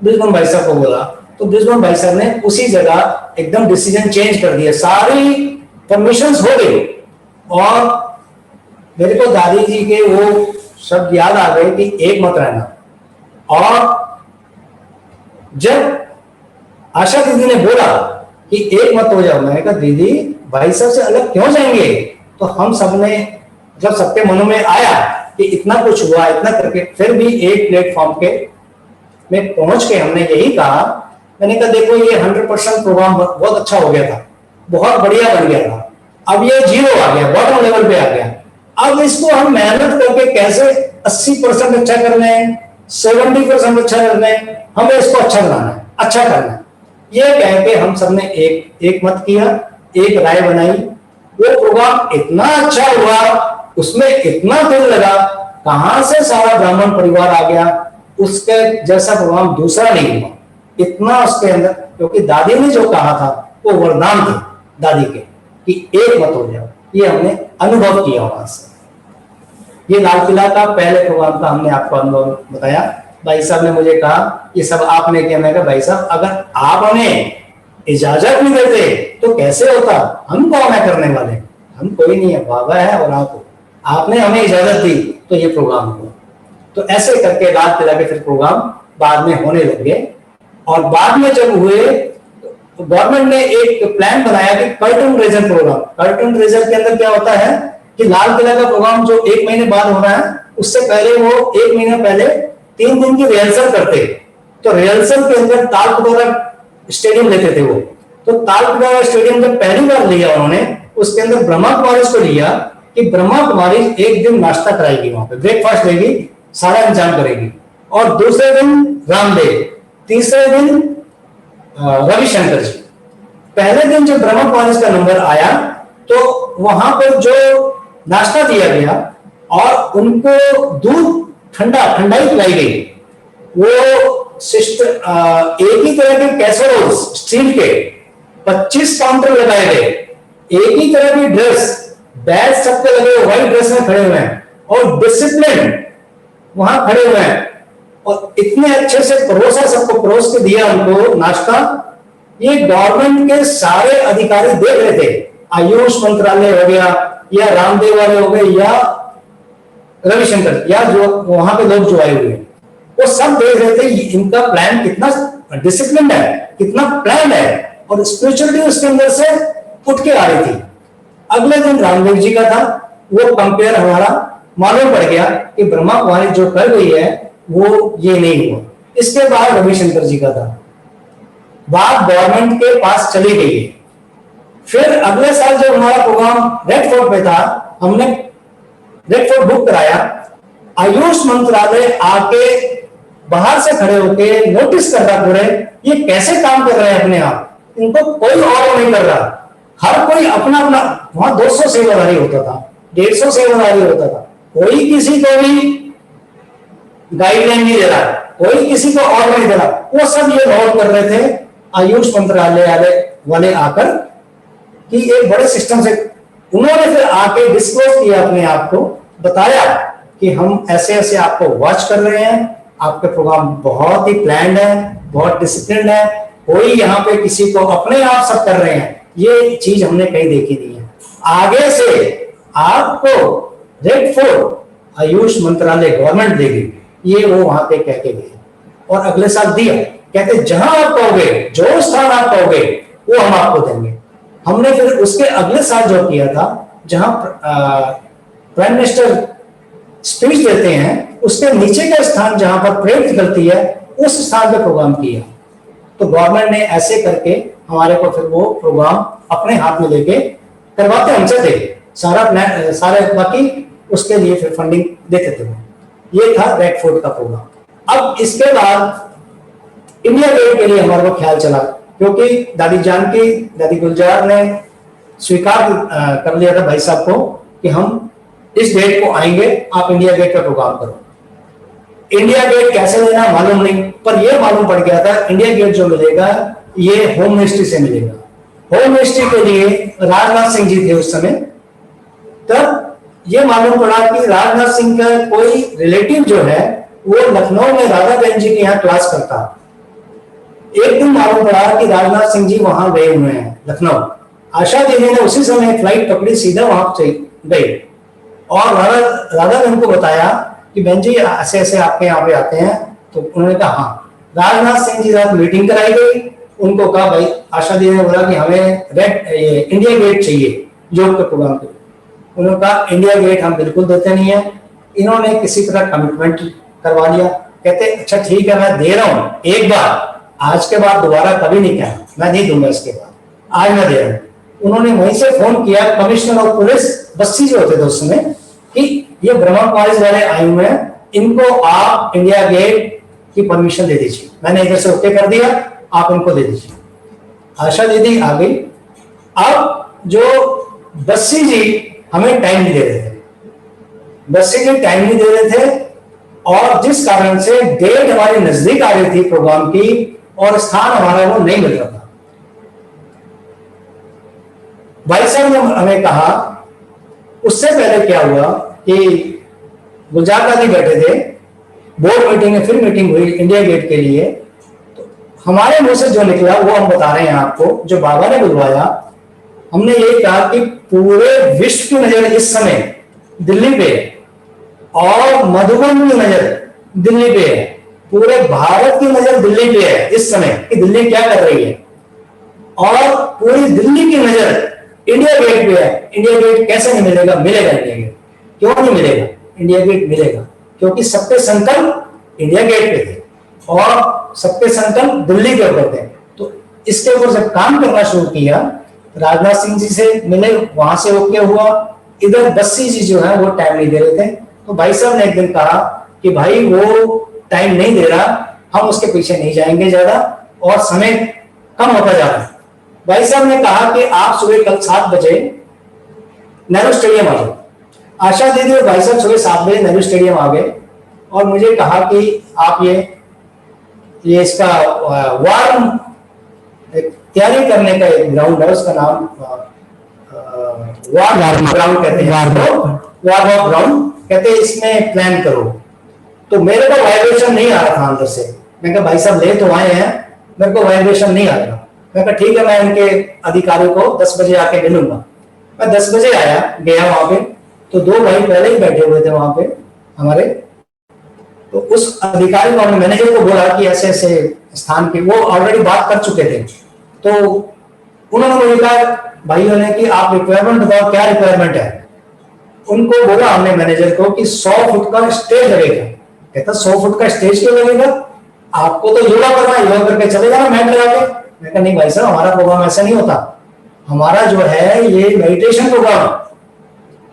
ब्रिजमोहन भाई साहब को बोला, तो ब्रिजमोहन भाई साहब ने उसी जगह एकदम डिसीजन चेंज कर दिया, सारी परमिशंस हो गई। और मेरे को दादी जी के वो शब्द याद आ गए कि एक मत रहना। और जब आशा दीदी ने बोला कि एक मत हो जाओ, मैंने कहा दीदी भाई साहब से अलग क्यों जाएंगे? तो हम सबने जब सबके मनों में आया कि इतना कुछ हुआ, इतना करके फिर भी एक प्लेटफॉर्म के में पहुंच के हमने यही कहा, मैंने कहा देखो ये 100% प्रोग्राम बहुत अच्छा हो गया था, बहुत बढ़िया बन गया था। अब ये 0 आ गया, बॉटम लेवल पे आ गया। अब इसको हम मेहनत करके कैसे 80% अच्छा करना है, 70% अच्छा करना है, हमें इसको अच्छा बनाना है, अच्छा करना है। ये कह के हम सबने एक मत किया, एक राय बनाई। वो प्रोग्राम इतना अच्छा हुआ, उसमें इतना दिल लगा, कहां से सारा ब्राह्मण परिवार आ गया, उसके जैसा प्रोग्राम दूसरा नहीं हुआ। इतना उसके अंदर, क्योंकि दादी ने जो कहा था वो वरदान थे दादी के कि एक मत हो जाओ, ये हमने अनुभव किया वहां से। ये लाल किला का पहले प्रोग्राम का हमने आपको अनुभव बताया। भाई साहब ने मुझे कहा ये सब आपने किया। मैं कहा भाई साहब अगर आप हमें इजाजत नहीं देते तो कैसे होता, हम कौन है करने वाले, हम कोई नहीं है, बाबा है और आप हो, आपने हमें इजाजत दी तो ये प्रोग्राम हुआ। तो ऐसे करके लाल किला के फिर प्रोग्राम बाद में होने लगे। और बाद में जब हुए तो गवर्नमेंट ने एक प्लान बनाया कि curtain raiser program. Curtain raiser के अंदर क्या होता है कि लाल किला का प्रोग्राम जो 1 महीने बाद होना है, उससे पहले वो 1 महीना पहले 3 दिन की रिहर्सल करते। तो रिहर्सल के अंदर तालकटोरा स्टेडियम लेते थे वो। तो तालकटोरा स्टेडियम जब पहली बार लिया उन्होंने, उसके अंदर ब्रह्मा कुमारी को लिया कि ब्रह्मा कुमारी एक दिन नाश्ता कराएगी, वहां पे ब्रेकफास्ट लेगी, सारा इंतजाम करेगी। और दूसरे दिन रामदेव, तीसरे दिन रविशंकर जी। पहले दिन जब ब्रह्मा कुमारी का नंबर आया तो वहां पर जो नाश्ता दिया गया और उनको दूध ठंडाई पिलाई गई, वो एक ही तरह के कैसरोल्स स्टील के 25 काउंटर लगाए गए, एक ही तरह की ड्रेस, बैच सबके लगे, व्हाइट ड्रेस में खड़े हुए हैं और डिसिप्लिन वहां खड़े हुए हैं। और इतने अच्छे से परोसा, सबको परोस के दिया उनको नाश्ता। ये गवर्नमेंट के सारे अधिकारी देख रहे थे, आयुष मंत्रालय हो गया या रामदेव वाले हो गए या रविशंकर या जो वहां पे लोग जो आए हुए हैं, वो सब देख रहे थे इनका प्लान कितना डिसिप्लिन है, कितना प्लान है, और स्पिरिचुअलिटी उसके अंदर से उठ के आ रही थी। अगले दिन रामदेव जी का था, वो कंपेयर हमारा मालूम पड़ गया कि ब्रह्मा कुमारी जो कर गई है वो ये नहीं हुआ। इसके बाद रविशंकर जी का था, बात गवर्नमेंट के पास चली गई। फिर अगले साल जब हमारा प्रोग्राम रेड फोर्ट पे था, हमने रेड फोर्ट बुक कराया। आयुष मंत्रालय आके बाहर से खड़े होके नोटिस कर रहा पूरे, ये कैसे काम कर रहे हैं अपने आप, इनको कोई और नहीं कर रहा। हर कोई अपना अपना, वहां 200 सेवाधारी होता था, 150 सेवाधारी होता था, कोई किसी को भी गाइडलाइन नहीं दे रहा, कोई किसी को और नहीं दे रहा। वो सब ये नोट कर रहे थे आयुष मंत्रालय वाले आकर कि एक बड़े सिस्टम से। उन्होंने फिर आके डिस्क्लोज किया अपने आप को, बताया कि हम ऐसे ऐसे आपको वॉच कर रहे हैं, आपके प्रोग्राम बहुत ही प्लान्ड है, बहुत डिसिप्लिन है, कोई यहाँ पे किसी को अपने आप सब कर रहे हैं, ये चीज हमने कहीं देखी नहीं है। आगे से आपको रेड फोर्ट आयुष मंत्रालय गवर्नमेंट देगी, ये वो वहां पे कह के गए और अगले साल दिया। कहते जहां आप कहोगे, जो स्थान आप कहोगे वो हम आपको देंगे। हमने फिर उसके अगले साल जो किया था, जहां प्राइम मिनिस्टर स्पीच देते हैं, उसके नीचे का स्थान जहां पर परेड निकलती है, उस स्थान पे प्रोग्राम किया। तो गवर्नमेंट ने ऐसे करके हमारे को फिर वो प्रोग्राम अपने हाथ में लेके करवाते हमसे थे, सारा प्लान, सारे बाकी उसके लिए फिर फंडिंग देते थे। ये था रेड फोर्ट का प्रोग्राम। अब इसके बाद इंडिया गेट के लिए हमारे को ख्याल चला, क्योंकि दादी जानकी, दादी गुलजार ने स्वीकार कर लिया था भाई साहब को कि हम इस डेट को आएंगे, आप इंडिया गेट का प्रोग्राम करो। इंडिया गेट कैसे लेना मालूम नहीं, पर यह मालूम पड़ गया था इंडिया गेट जो मिलेगा ये होम मिनिस्ट्री से मिलेगा। होम मिनिस्ट्री के लिए राजनाथ सिंह जी थे उस समय। तब ये मालूम पड़ा कि राजनाथ सिंह का कोई रिलेटिव जो है वो लखनऊ में राधा बहन जी के यहाँ क्लास करता। एक दिन मालूम पड़ा कि राजनाथ सिंह जी वहां गए हुए हैं लखनऊ। आशा देवी ने उसी समय फ्लाइट पकड़ी, सीधा वहां से गई और राधा बहन को बताया कि बहन जी ऐसे ऐसे आपके यहाँ पे आते हैं। तो उन्होंने कहा हाँ। राजनाथ सिंह जी साथ मीटिंग कराई गई, उनको कहा भाई, आशा देवी ने बोला कि हमें इंडिया गेट चाहिए योग के प्रोग्राम के। उन्होंने कहा इंडिया गेट हम बिल्कुल देते नहीं है। इन्होंने किसी तरह कमिटमेंट करवा लिया, कहते अच्छा ठीक है मैं दे रहा हूं एक बार, आज के बाद दोबारा कभी नहीं कहना, मैं नहीं दूंगा इसके बाद, आज मैं दे रहा हूं। उन्होंने वहीं से फोन किया कमिश्नर ऑफ पुलिस बस्सी जो होते थे उस समय कि ये ब्रह्मा कुमारी वाले आए हुए हैं, इनको आप इंडिया गेट की परमिशन दे दीजिए। मैंने इधर से ओके कर दिया, आप इनको दे दीजिए। आशा दीदी आ गई। अब जो बस्सी जी हमें टाइम नहीं दे रहे थे, बस्सी जी टाइम नहीं दे रहे थे, और जिस कारण से डेट हमारी नजदीक आ रही थी प्रोग्राम की और स्थान हमारा वो नहीं मिल रहा था। भाई साहब ने हमें कहा, उससे पहले क्या हुआ कि गुलजार दादी बैठे थे, बोर्ड मीटिंग में फिर मीटिंग हुई इंडिया गेट के लिए। तो हमारे मुंह से जो निकला वो हम बता रहे हैं आपको। जो बाबा ने बुलवाया हमने यही कहा कि पूरे विश्व की नजर इस समय दिल्ली पे है और मधुबन की नजर दिल्ली पे है, पूरे भारत की नजर दिल्ली पे है इस समय कि दिल्ली क्या कर रही है, और पूरी दिल्ली की नजर इंडिया गेट पे है। इंडिया गेट कैसे नहीं मिलेगा? मिलेगा इंडिया गेट। क्यों नहीं मिलेगा? इंडिया गेट मिलेगा क्योंकि सबके संकल्प इंडिया गेट पे थे और सबके संकल्प दिल्ली के ऊपर थे। तो इसके ऊपर जब काम करना शुरू किया, राजनाथ सिंह जी से मिले, वहां से ओके हुआ, इधर बस्सी जी जो है वो टाइम नहीं दे रहे थे। तो भाई साहब ने एक दिन कहा कि भाई वो टाइम नहीं दे रहा, हम उसके पीछे नहीं जाएंगे ज्यादा और समय कम होता जा रहा है। भाई साहब ने कहा कि आप सुबह कल 7 बजे नेहरू स्टेडियम आ जाओ। आशा दीदी और भाई साहब सुबह 7 बजे नेहरू स्टेडियम आ गए और मुझे कहा कि आप ये इसका वार्म तैयारी करने का एक ग्राउंड है, उसका नाम वार्म ग्राउंड कहते हैं, वार्म अप ग्राउंड कहते हैं, इसमें प्लान करो। तो मेरे को वाइब्रेशन नहीं आ रहा था अंदर से। मैं कहा भाई साहब ले तो आए हैं, मेरे को वाइब्रेशन नहीं आ रहा। मैं कहा ठीक है, मैं इनके अधिकारी को 10 बजे आके मिलूंगा। मैं 10 बजे आया, गया वहां पे, तो 2 भाई पहले ही बैठे हुए थे वहां पे हमारे। तो उस अधिकारी को, हमने मैनेजर को बोला कि ऐसे ऐसे स्थान के, वो ऑलरेडी बात कर चुके थे। तो उन्होंने मुझे कहा भाइयों ने कि आप रिक्वायरमेंट बताओ, क्या रिक्वायरमेंट है। उनको बोला हमने मैनेजर को कि 100 फुट का स्टेज लगेगा। कहता 100 फुट का स्टेज क्यों लगेगा? आपको तो योगा करना है, योगा करके चले जाना मैट लगा के। मैं कहा नहीं भाई साहब, हमारा प्रोग्राम ऐसा नहीं होता। हमारा जो है ये मेडिटेशन प्रोग्राम।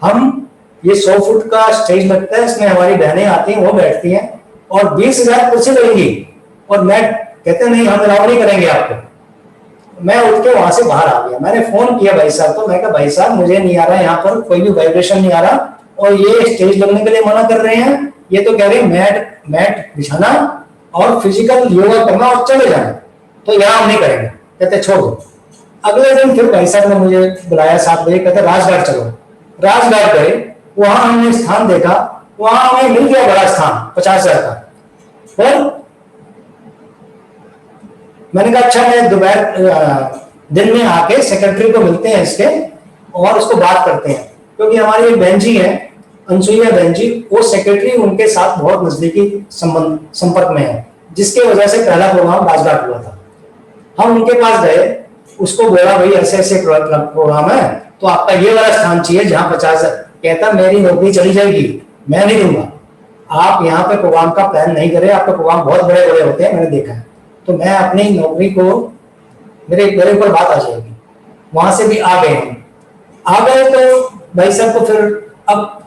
हम ये 100 फुट का स्टेज लगता है, इसमें हमारी बहनें आती हैं, वो बैठती हैं और 20,000 कुर्सी लगेंगी और मैट। कहते नहीं, हम अलाउ नहीं करेंगे आपको। मैं उठ के वहां से बाहर आ गया। मैंने फोन किया भाई साहब को, मैं कहा भाई साहब मुझे नहीं आ रहा, यहाँ पर कोई भी वाइब्रेशन नहीं आ रहा और ये स्टेज लगने के लिए मना कर रहे हैं। ये तो कह रहे हैं मैट बिछाना और फिजिकल योगा करना और चले जाना, तो यहाँ हम नहीं करेंगे। कहते छोड़ दो। अगले दिन फिर भाई साहब ने मुझे बुलाया 7 बजे, कहते राजघाट चलो। राजघाट गए, वहां हमने स्थान देखा, वहां हमें मिल गया बड़ा स्थान 50,000 का। फिर मैंने कहा अच्छा, मैं दोपहर दिन में आके सेक्रेटरी को मिलते हैं इसके और उसको बात करते हैं, क्योंकि हमारी एक बहन जी है अनसुईया बहन जी, वो सेक्रेटरी उनके साथ बहुत नजदीकी संपर्क में है, जिसके वजह से पहला प्रोग्राम राजघाट हुआ था। हम उनके पास गए, उसको बोला भाई ऐसे ऐसे प्रोग्राम है, तो आपका ये वाला स्थान चाहिए जहां 50,000। कहता मेरी नौकरी चली जाएगी, मैं नहीं दूंगा। आप यहाँ पे प्रोग्राम का प्लान नहीं करें, आपके प्रोग्राम बहुत बड़े बड़े होते हैं, मैंने देखा है। तो मैं अपनी नौकरी को, मेरे ऊपर बात आ जाएगी। वहां से भी आ गए हम। आ गए तो भाई साहब को फिर, अब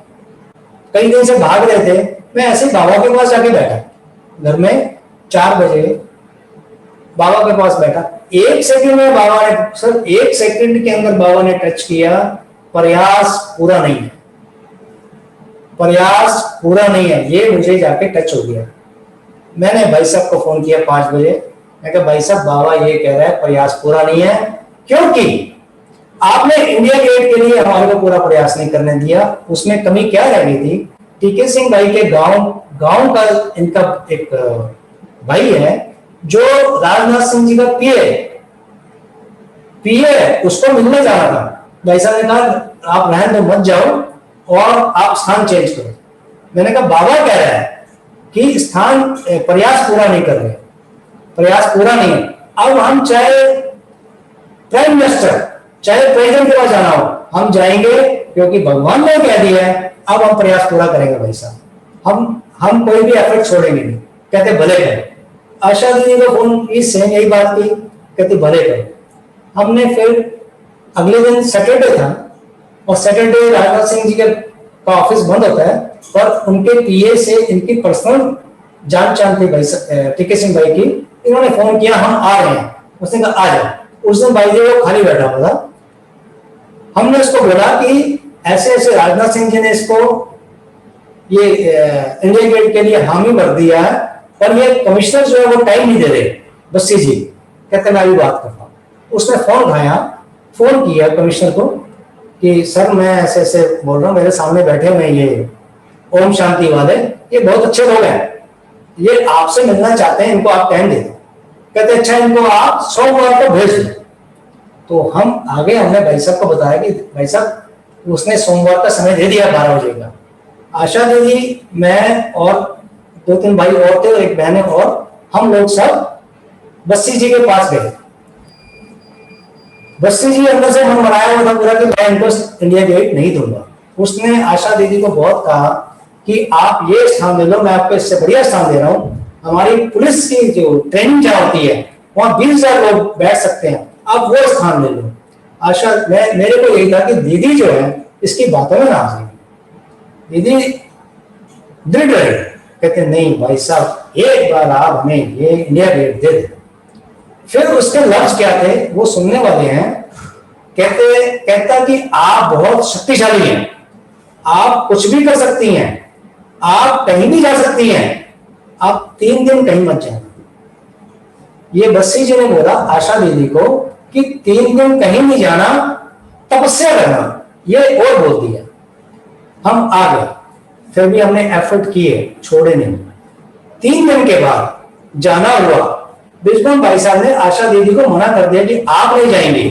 कई दिन से भाग रहे थे, मैं ऐसे बाबा के पास जाके बैठा घर में 4 बजे बाबा के पास बैठा। 1 सेकंड में बाबा ने, सर 1 सेकंड के अंदर बाबा ने टच किया, प्रयास पूरा नहीं है, प्रयास पूरा नहीं है, ये मुझे जाके टच हो गया। मैंने भाई साहब को फोन किया 5 बजे। मैं कहा भाई साहब बाबा ये कह रहा है प्रयास पूरा नहीं है, क्योंकि आपने इंडिया गेट के लिए हमारे को पूरा प्रयास नहीं करने दिया। उसमें कमी क्या रह गई थी? टीके सिंह भाई के गांव का इनका एक भाई है जो राजनाथ सिंह जी का पीए, उसको मिलने जाना था। भाई साहब ने कहा आप रहने दो, मत जाओ और आप स्थान चेंज करो। मैंने कहा बाबा कह रहा है कि स्थान प्रयास पूरा नहीं कर रहे, प्रयास पूरा नहीं है। अब हम चाहे प्राइम मिनिस्टर चाहे प्रेसिडेंट के पास जाना हो, हम जाएंगे, क्योंकि भगवान ने कह दिया है। अब हम प्रयास पूरा करेंगे भाई साहब, हम कोई भी एफर्ट छोड़ेंगे नहीं। कहते भले करें। आशा दीदी को फोन की, सेम यही बात की, कहते भले करें। हमने फिर अगले दिन सैटरडे था और सैटरडे राजनाथ सिंह जी का ऑफिस बंद होता है, पर उनके पीए से इनकी पर्सनल जान थी भाई टीके सिंह भाई की। इन्होंने फोन किया हम आ रहे हैं, उसने कहा आ जाओ। उस दिन भाई जी वो खाली बैठा हुआ था। हमने उसको बोला कि ऐसे ऐसे राजनाथ सिंह जी ने इसको ये इंडिया गेट के लिए हामी भर दिया है, पर ये कमिश्नर जो है वो टाइम नहीं दे रहे बस्सी जी। कहते मैं अभी बात करता हूँ। उसने फोन उठाया, फोन किया कमिश्नर को कि सर मैं ऐसे ऐसे बोल रहा हूँ, मेरे सामने बैठे हुए ये ओम शांति वाले, ये बहुत अच्छे लोग हैं, ये आपसे मिलना चाहते हैं, इनको आप टाइम दे दो। कहते अच्छा इनको आप 100 को भेज दो। तो हम आगे हमने भाई साहब को बताया कि भाई साहब उसने सोमवार का समय दे दिया 12 बजे का। आशा दीदी, मैं और 2-3 भाई और थे, एक बहन और हम लोग सब बस्सी जी के पास गए। बस्सी जी अंदर से मन बनाया हुआ था पूरा कि मैं इनको इंडिया गेट नहीं दूंगा। उसने आशा दीदी को बहुत कहा कि आप ये स्थान ले लो, मैं आपको इससे बढ़िया स्थान दे रहा हूँ, हमारी पुलिस की जो ट्रेनिंग जहाँ होती है वहां 20,000 लोग बैठ सकते हैं, आप वो स्थान ले लो। आशा, मेरे को यही था कि दीदी जो है इसकी बातों में ना आ जाए। दीदी दृढ़ रहे, कहते नहीं भाई साहब एक बार आप हमें ये इंडिया गेट दे दे। फिर उसके लफ्ज क्या थे वो सुनने वाले हैं। कहता कि आप बहुत शक्तिशाली हैं, आप कुछ भी कर सकती हैं, आप कहीं भी जा सकती हैं, आप 3 दिन कहीं मत जाना। ये बस्सी जी ने बोला आशा दीदी को कि 3 दिन कहीं नहीं जाना, तपस्या करना, ये और बोल दिया। हम आ गए, फिर भी हमने एफर्ट किए, छोड़े नहीं। 3 दिन के बाद जाना हुआ। बिजबम भाई साहब ने आशा दीदी को मना कर दिया कि आप नहीं जाएंगे,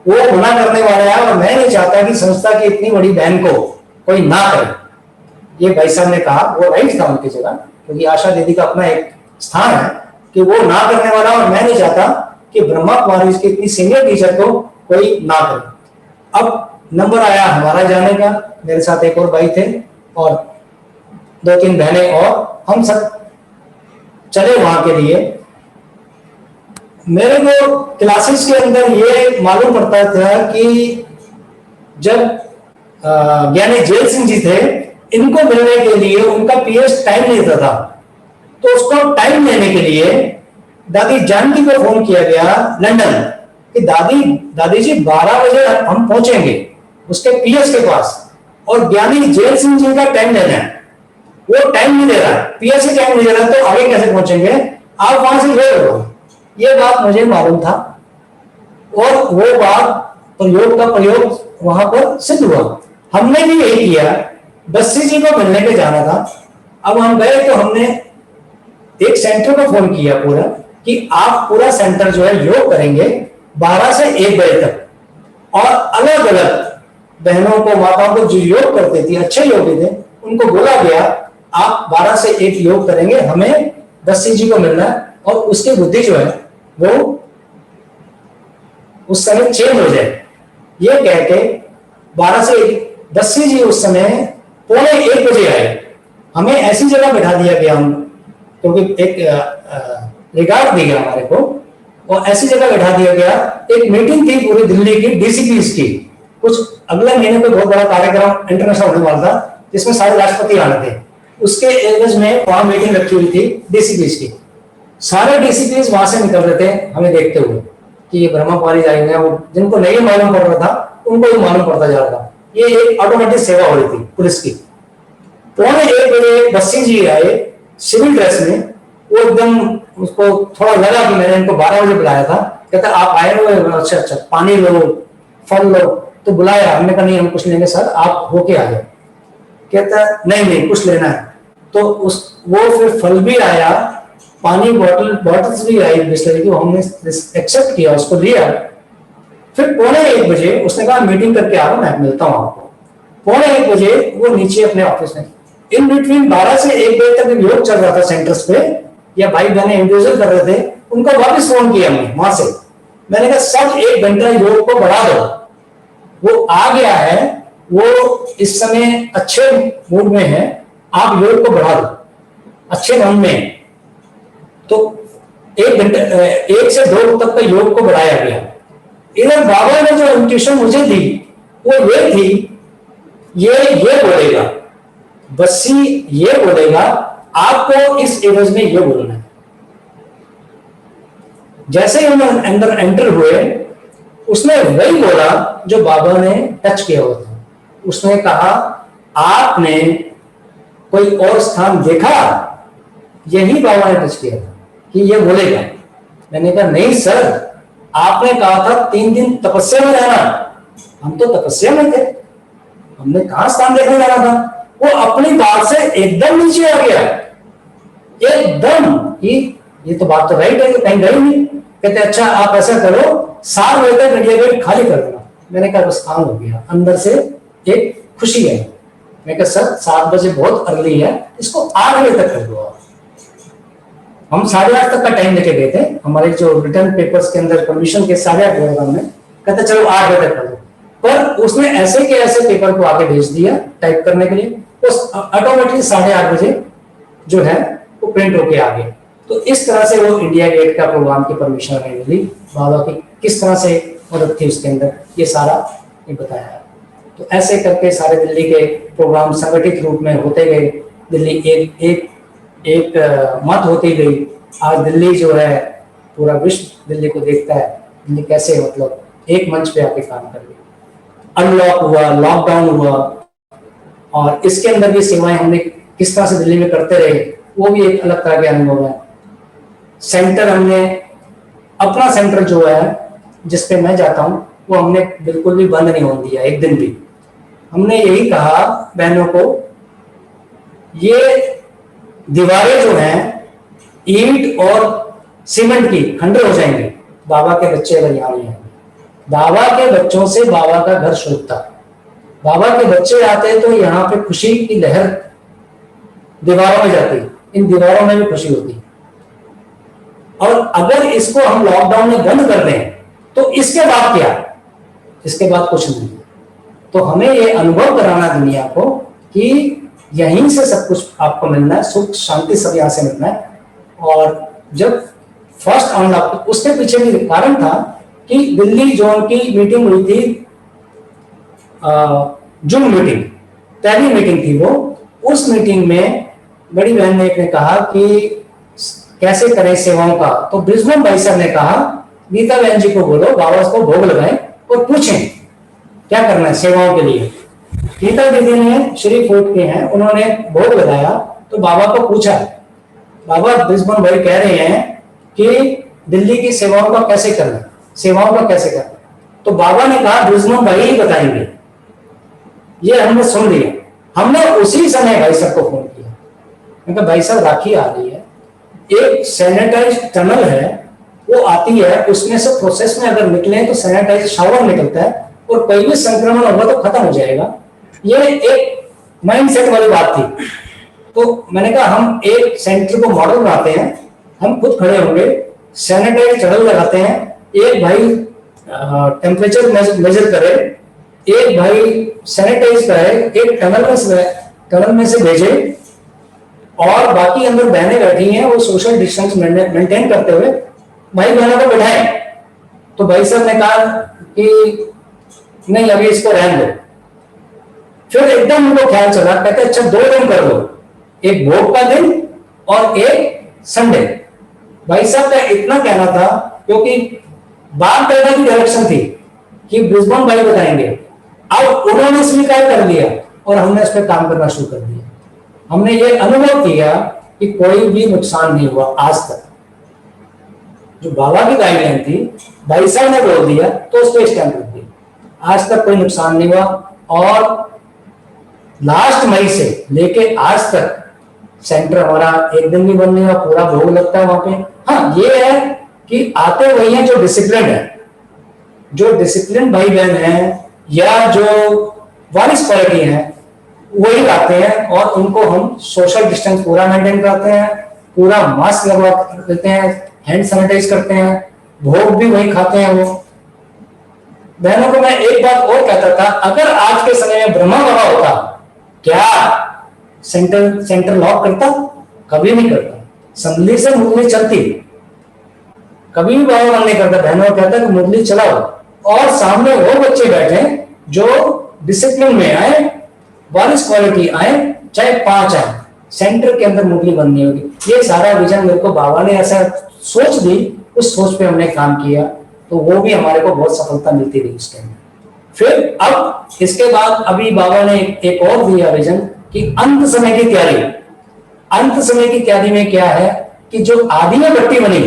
वो मना करने वाला है और मैं नहीं चाहता कि संस्था की इतनी बड़ी बहन को कोई ना करे। ये भाई साहब ने कहा, वो राइट था उनकी जगह, क्योंकि आशा दीदी का अपना एक स्थान है कि वो ना करने वाला, और मैं नहीं चाहता कि ब्रह्मा कुमारी की इतनी सीनियर टीचर को कोई ना करे। अब नंबर आया हमारा जाने का, मेरे साथ एक और भाई थे और 2-3 बहनें, और हम सब चले वहां के लिए। मेरे को क्लासेस के अंदर ये मालूम पड़ता था कि जब ज्ञानी जेल सिंह जी थे, इनको मिलने के लिए उनका पीएस टाइम नहीं देता था, तो उसको टाइम लेने के लिए दादी जानकी को फोन किया गया लंदन कि दादी जी 12 बजे हम पहुंचेंगे उसके पीएस के पास, और ज्ञानी जेल सिंह जी का टाइम लेना है, वो टाइम नहीं दे रहा, पीएस ही टाइम नहीं दे रहा, तो आगे कैसे पहुंचेंगे, आप वहां से ले लो। ये बात मुझे मालूम था और वो बात प्रयोग का प्रयोग वहां पर सिद्ध हुआ। हमने भी यही किया, बस्सी जी को मिलने के जाना था। अब हम गए तो हमने एक सेंटर को फोन किया पूरा कि आप पूरा सेंटर जो है योग करेंगे 12 से 1 बजे तक, और अलग अलग बहनों को, माताओं को जो योग करते थे, अच्छे योगी थे, उनको बोला गया आप 12 से 1 योग करेंगे, हमें बस्सी जी को मिलना है, और उसकी बुद्धि जो है वो उस समय चेंज हो जाए। ये कह के 12 से 1 बस्सी जी उस समय 12:45 बजे आए। हमें ऐसी जगह बैठा दिया गया, हम क्योंकि एक रिगार्ड दी गया हमारे को, और ऐसी जगह बैठा दिया गया। एक मीटिंग थी पूरी दिल्ली की डीसीपीज की, कुछ अगले महीने कोई बहुत बड़ा कार्यक्रम इंटरनेशनल होने वाला था जिसमें सारे राष्ट्रपति आने थे, उसके एवज में वहां मीटिंग रखी हुई थी डीसीपीज की। सारे डीसीपीज वहां से निकल रहे थे हमें देखते हुए कि ये ब्रह्मा कुमारी आएंगे, वो जिनको नहीं मालूम पड़ रहा था उनको भी मालूम पड़ता जा रहा था। ये एक ऑटोमेटिक सेवा हो रही थी पुलिस की। 12:45 बजे बस्सी जी आए सिविल ड्रेस में, वो एकदम, उसको थोड़ा लगा कि मैंने इनको 12 बजे बुलाया था। कहता आप आए हो, अच्छा अच्छा, पानी लो, फल लो, तो बुलाया। हमने कहा नहीं हम कुछ लेंगे सर, आप होके आ जाए। कहता नहीं कुछ लेना है, तो वो फिर फल भी आया, पानी बॉटल्स भी आई बिस्लरी की, हमने एक्सेप्ट किया, उसको लिया। फिर 12:45 बजे उसने कहा मीटिंग करके आ रहा हूं, मैं मिलता हूं आपको। 12:45 बजे वो नीचे अपने ऑफिस में, इन बिटवीन 12 से 1 बजे तक योग चल रहा था सेंटर्स पे, या भाई बहने इंडिविजुअल कर रहे थे, उनको वापस फोन किया हमने वहां से। मैंने कहा सब 1 घंटा योग को बढ़ा दो। वो आ गया है, वो इस समय अच्छे मूड में है, आप योग को बढ़ा दो, अच्छे मन में। तो 1 घंटे 1 से 2 तक का योग को बढ़ाया गया। इधर बाबा ने जो इंट्यूशन मुझे दी वो ये थी, ये बोलेगा, बस्सी ये बोलेगा, आपको इस एवज में ये बोलना है। जैसे ही हम अंदर एंटर हुए, उसने वही बोला जो बाबा ने टच किया हुआ था। उसने कहा आपने कोई और स्थान देखा? यही बाबा ने टच किया था कि ये बोलेगा। मैंने कहा नहीं सर, आपने कहा था 3 दिन तपस्या में रहना, हम तो तपस्या में थे, हमने कहां स्थान देखने जाना था। वो अपनी बात से एकदम नीचे आ गया, एकदम। ये तो बात तो राइट है कि कहीं गई नहीं। कहते अच्छा आप ऐसा करो 7 बजे तक इंडिया गेट खाली कर देना। मैंने कहा बस काम हो गया, अंदर से एक खुशी है। मैं कहा सर 7 बजे बहुत अर्ली है, इसको 8 बजे तक कर दो आप। हम 8:30 तक का टाइम लेके गए थे, हमारे जो रिटर्न पेपर्स के अंदर परमिशन के 8:30 बजे हमने कहते चलो 8 बजे तक कर दो, पर उसने ऐसे के ऐसे पेपर को आगे भेज दिया टाइप करने के लिए, उस ऑटोमेटिकली 8:30 बजे जो है वो प्रिंट होके आ गया। तो इस तरह से वो इंडिया गेट का प्रोग्राम की परमिशन हमें मिली। बाबा की किस तरह से मदद थी उसके अंदर, ये सारा ये बताया। तो ऐसे करके सारे दिल्ली के प्रोग्राम संगठित रूप में होते गए। दिल्ली एक मत होती गई। आज दिल्ली जो है पूरा विश्व दिल्ली को देखता है, दिल्ली कैसे मतलब एक मंच पे आके काम कर रही। अनलॉक हुआ, लॉकडाउन हुआ, और इसके अंदर भी सेवाएं हमने किस तरह से दिल्ली में करते रहे, वो भी एक अलग तरह के अनुभव है। सेंटर हमने अपना सेंटर जो है जिसपे मैं जाता हूँ वो हमने बिल्कुल भी बंद नहीं होने दिया एक दिन भी। हमने यही कहा बहनों को, ये दीवारें जो हैं ईंट और सीमेंट की खंडर हो जाएंगे बाबा के बच्चे अगर यहाँ नहीं आएंगे। बाबा के बच्चों से बाबा का घर शोभता। बाबा के बच्चे आते तो यहाँ पे खुशी की लहर दीवारों में जाती, इन दीवारों में भी खुशी होती। और अगर इसको हम लॉकडाउन में बंद कर दें तो इसके बाद क्या? इसके बाद कुछ नहीं। तो हमें ये अनुभव कराना दुनिया को कि यहीं से सब कुछ आपको मिलना है, सुख शांति सब यहाँ से मिलना है। और जब फर्स्ट अनलॉक, उसके पीछे भी कारण था कि दिल्ली जोन की मीटिंग हुई थी, जूम मीटिंग, पहली मीटिंग थी वो। उस मीटिंग में बड़ी बहन ने कहा कि कैसे करें सेवाओं का, तो ब्रिजमन भाई साहब ने कहा गीता बहन जी को बोलो बाबा को भोग लगाएं और पूछें क्या करना है सेवाओं के लिए। गीता दीदी ने श्री फूट के हैं, उन्होंने भोग लगाया तो बाबा को पूछा, बाबा ब्रिजमन भाई कह रहे हैं कि दिल्ली की सेवाओं का कैसे करना, सेवाओं का कैसे करना। तो बाबा ने कहा ब्रिजमन भाई ही बताएंगे। ये हमने सुन लिया। हमने उसी समय भाई साहब को फोन किया, मैंने कहा भाई साहब राखी आ रही है, एक सैनिटाइज टनल है वो आती है, उसमें से प्रोसेस में अगर निकले तो सैनिटाइज शावर निकलता है और कोई भी संक्रमण होगा तो खत्म हो जाएगा। ये एक माइंडसेट वाली बात थी। तो मैंने कहा हम एक सेंटर को मॉडल बनाते हैं, हम खुद खड़े होंगे, सैनिटाइज टनल लगाते हैं, एक भाई टेम्परेचर मेजर करे, एक भाई सैनिटाइज करे, एक टनल में से भेजे, और बाकी अंदर बहनें बैठी हैं वो सोशल डिस्टेंस मेंटेन करते हुए भाई बहनों को बैठाएं। तो भाई साहब ने कहा कि नहीं अभी इसको रहने दो। फिर एकदम उनको ख्याल चला, कहते अच्छा 2 दिन कर दो, एक भोग का दिन और एक संडे। भाई साहब का इतना कहना था क्योंकि बात करने की डायरेक्शन थी कि ब्रिजमन भाई बताएंगे। अब उन्होंने स्वीकार कर लिया और हमने इस पर काम करना शुरू कर दिया। हमने ये अनुभव किया कि कोई भी नुकसान नहीं हुआ आज तक। जो बाबा की गाइडलाइन थी भाई साहब ने बोल दिया तो उस पर स्टैंप रख दिया, आज तक कोई नुकसान नहीं हुआ। और लास्ट मई से लेके आज तक सेंटर हमारा एक दिन भी बंद नहीं हुआ, पूरा भोग लगता है वहां पे। हाँ ये है कि आते वही हैं जो डिसिप्लिन है, जो डिसिप्लिन भाई बहन है या जो वारिस क्वालिटी है वही आते हैं, और उनको हम सोशल डिस्टेंस पूरा मेंटेन करते हैं, पूरा मास्क लगवा देते हैं, हैंड सैनिटाइज करते हैं, भोग भी वही खाते हैं। वो बहनों को मैं एक बात और कहता था, अगर आज के समय में ब्रह्मा बाबा होता क्या सेंटर लॉक करता? कभी नहीं करता। संदली से मुरली चलती, कभी भी बाबा मन नहीं करता। बहनों को कहता कि मुरली चलाओ और सामने वो बच्चे बैठे जो डिसिप्लिन में आए, वारिस क्वालिटी आए, चाहे 5 आए, सेंटर के अंदर मुरली बंद नहीं होगी। ये सारा विजन मेरे को बाबा ने ऐसा सोच दी, उस सोच पे हमने काम किया तो वो भी हमारे को बहुत सफलता मिलती रही उस टाइम। फिर अब इसके बाद अभी बाबा ने एक और दिया विजन कि अंत समय की तैयारी। अंत समय की तैयारी में क्या है कि जो आदि में भट्टी बनी,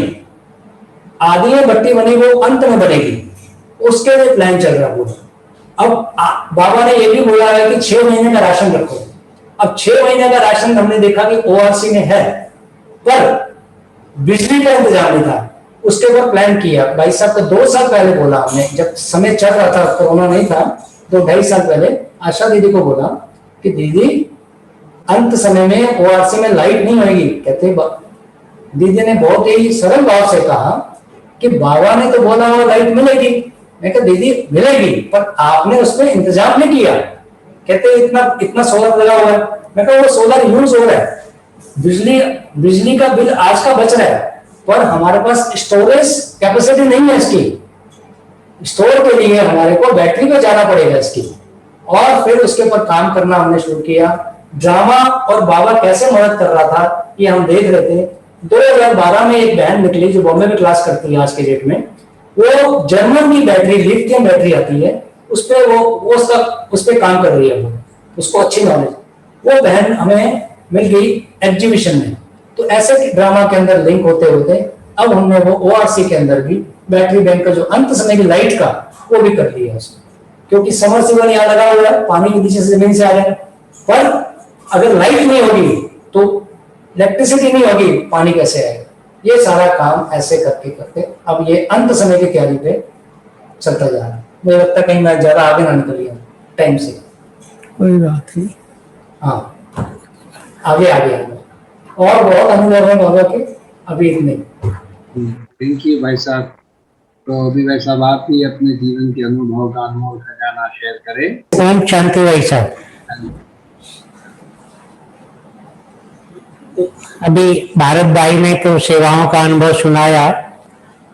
आदि में भट्टी बनी वो अंत में बनेगी, उसके लिए प्लान चल रहा है। अब बाबा ने ये भी बोला है कि 6 महीने का राशन रखो। अब 6 महीने का राशन हमने देखा कि ओआरसी में है, पर बिजली का इंतजाम नहीं था। उसके ऊपर प्लान किया। भाई साहब को 2 साल पहले बोला हमने, जब समय चल रहा था, कोरोना नहीं था, तो 2.5 साल पहले आशा दीदी को बोला कि दीदी अंत समय में ओआरसी में लाइट नहीं होगी। कहते दीदी ने बहुत ही सरल भाव से कहा कि बाबा ने तो बोला वो लाइट मिलेगी। मैं कहा दीदी मिलेगी, पर आपने उसमें इंतजाम नहीं किया। कहते इतना सोलर लगा हुआ है। मैं कहा वो सोलर यूज हो रहा है, बिजली का बिल आज का बच रहा है, पर हमारे पास स्टोरेज कैपेसिटी नहीं है इसकी। स्टोर के लिए हमारे को बैटरी पे जाना पड़ेगा इसकी। और फिर उसके ऊपर काम करना हमने शुरू किया। ड्रामा और बाबा कैसे मदद कर रहा था ये हम देख रहे थे। 2012 में एक बहन निकली जो बॉम्बे में क्लास करती है आज के डेट में। वो जर्मन की बैटरी, लिथियम बैटरी आती है, उस पे काम कर रही है। वो उसको अच्छी नॉलेज। वो बहन हमें मिल गई एग्जीबिशन में। तो ऐसे ड्रामा के अंदर लिंक होते होते अब हमने वो ओआरसी के अंदर भी बैटरी बैंक का जो अंत समय की लाइट का वो भी कर लिया उसको, क्योंकि समरसीबल यहाँ लगा हुआ है, पानी के नीचे से जमीन से आ जाएगा। पर अगर लाइट नहीं होगी तो इलेक्ट्रिसिटी नहीं होगी, पानी कैसे आएगा। ये सारा काम ऐसे करते करते अब ये अंत समय की तैयारी पे चलता जा रहा है। मुझे लगता है कहीं मैं ज्यादा आगे ना निकल गया टाइम से। कोई बात नहीं। हाँ, आगे और बहुत अनुभव है बाबा के, अभी इतने। थैंक यू भाई साहब। तो अभी भाई साहब आप भी अपने जीवन के अनुभव का खजाना शेयर करें। ओम शांति भाई साहब। अभी भारत भाई ने तो सेवाओं का अनुभव सुनाया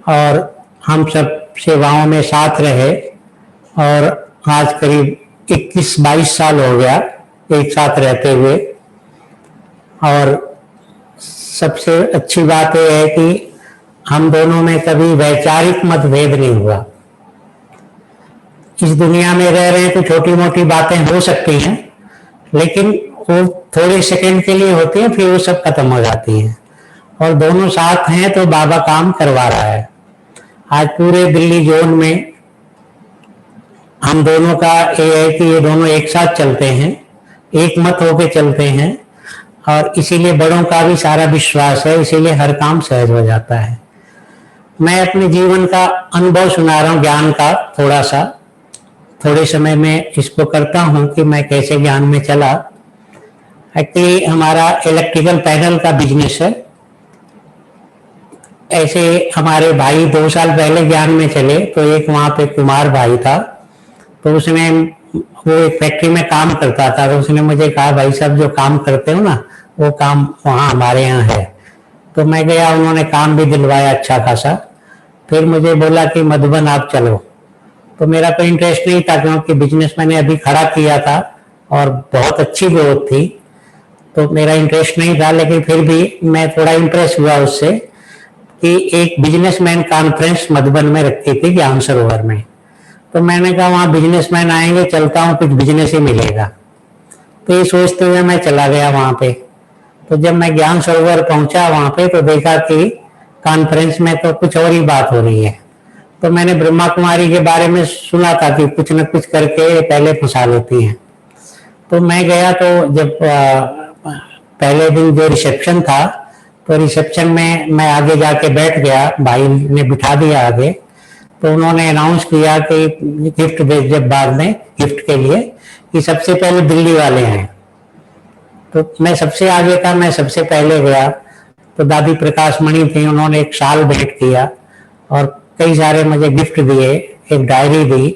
और हम सब सेवाओं में साथ रहे और आज करीब 21-22 साल हो गया एक साथ रहते हुए। और सबसे अच्छी बात यह है कि हम दोनों में कभी वैचारिक मतभेद नहीं हुआ। इस दुनिया में रह रहे हैं तो छोटी मोटी बातें हो सकती हैं, लेकिन वो थोड़े सेकंड के लिए होती हैं, फिर वो सब खत्म हो जाती हैं। और दोनों साथ हैं तो बाबा काम करवा रहा है। आज पूरे दिल्ली जोन में हम दोनों का ये है कि ये दोनों एक साथ चलते हैं, एक मत होके चलते हैं और इसीलिए बड़ों का भी सारा विश्वास है, इसीलिए हर काम सहज हो जाता है। मैं अपने जीवन का अनुभव सुना रहा हूँ, ज्ञान का थोड़े समय में इसको करता हूँ कि मैं कैसे ज्ञान में चला। एक्चुअली हमारा इलेक्ट्रिकल पैनल का बिजनेस है। ऐसे हमारे भाई 2 साल पहले ज्ञान में चले तो एक वहाँ पे कुमार भाई था, तो उसने वो एक फैक्ट्री में काम करता था, तो उसने मुझे कहा भाई साहब जो काम करते हो ना वो काम वहाँ हमारे यहाँ है। तो मैं गया, उन्होंने काम भी दिलवाया अच्छा खासा। फिर मुझे बोला कि मधुबन आप चलो, तो मेरा कोई इंटरेस्ट नहीं था क्योंकि बिजनेस मैंने अभी खड़ा किया था और बहुत अच्छी ग्रोथ थी, तो मेरा इंटरेस्ट नहीं था। लेकिन फिर भी मैं थोड़ा इंप्रेस हुआ उससे कि एक बिजनेसमैन कॉन्फ्रेंस मधुबन में रखी थी ज्ञान सरोवर में। तो मैंने कहा वहाँ बिजनेसमैन आएंगे, चलता हूँ, कुछ बिजनेस ही मिलेगा। तो ये सोचते हुए मैं चला गया वहाँ पे। तो जब मैं ज्ञान सरोवर पहुंचा वहाँ पे तो देखा कि कॉन्फ्रेंस में तो कुछ और ही बात हो रही है। तो मैंने ब्रह्मा कुमारी के बारे में सुना था कि कुछ न कुछ करके पहले फंसा लेती हैं। तो मैं गया, तो जब पहले दिन जो रिसेप्शन था तो रिसेप्शन में मैं आगे जाके बैठ गया, भाई ने बिठा दिया आगे। तो उन्होंने अनाउंस किया कि गिफ्ट दे, जब बाद में गिफ्ट के लिए कि सबसे पहले दिल्ली वाले हैं। तो मैं सबसे आगे था, मैं सबसे पहले गया। तो दादी प्रकाश मणि थी, उन्होंने एक शाल भेंट किया और कई सारे मुझे गिफ्ट दिए, एक डायरी दी।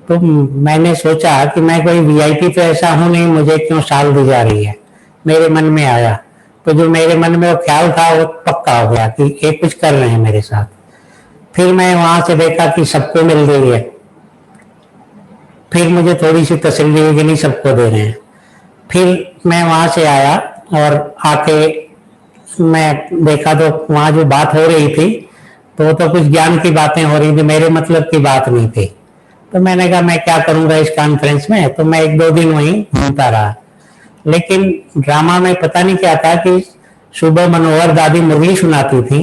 तो मैंने सोचा कि मैं कोई वीआईपी तो ऐसा हूं नहीं, मुझे क्यों शाल दी जा रही है, मेरे मन में आया। तो जो मेरे मन में वो ख्याल था वो पक्का हो गया कि ये कुछ कर रहे हैं मेरे साथ। फिर मैं वहां से देखा कि सबको मिल रही है, फिर मुझे थोड़ी सी तसल्ली हुई कि नहीं सबको दे रहे हैं। फिर मैं वहां से आया और आके मैं देखा तो वहां जो बात हो रही थी तो कुछ ज्ञान की बातें हो रही थी, मेरे मतलब की बात नहीं थी। तो मैंने कहा मैं क्या करूंगा इस कॉन्फ्रेंस में, तो मैं 1-2 दिन वहीं घूमता रहा। लेकिन ड्रामा में पता नहीं क्या था कि सुबह मनोहर दादी मुरली सुनाती थी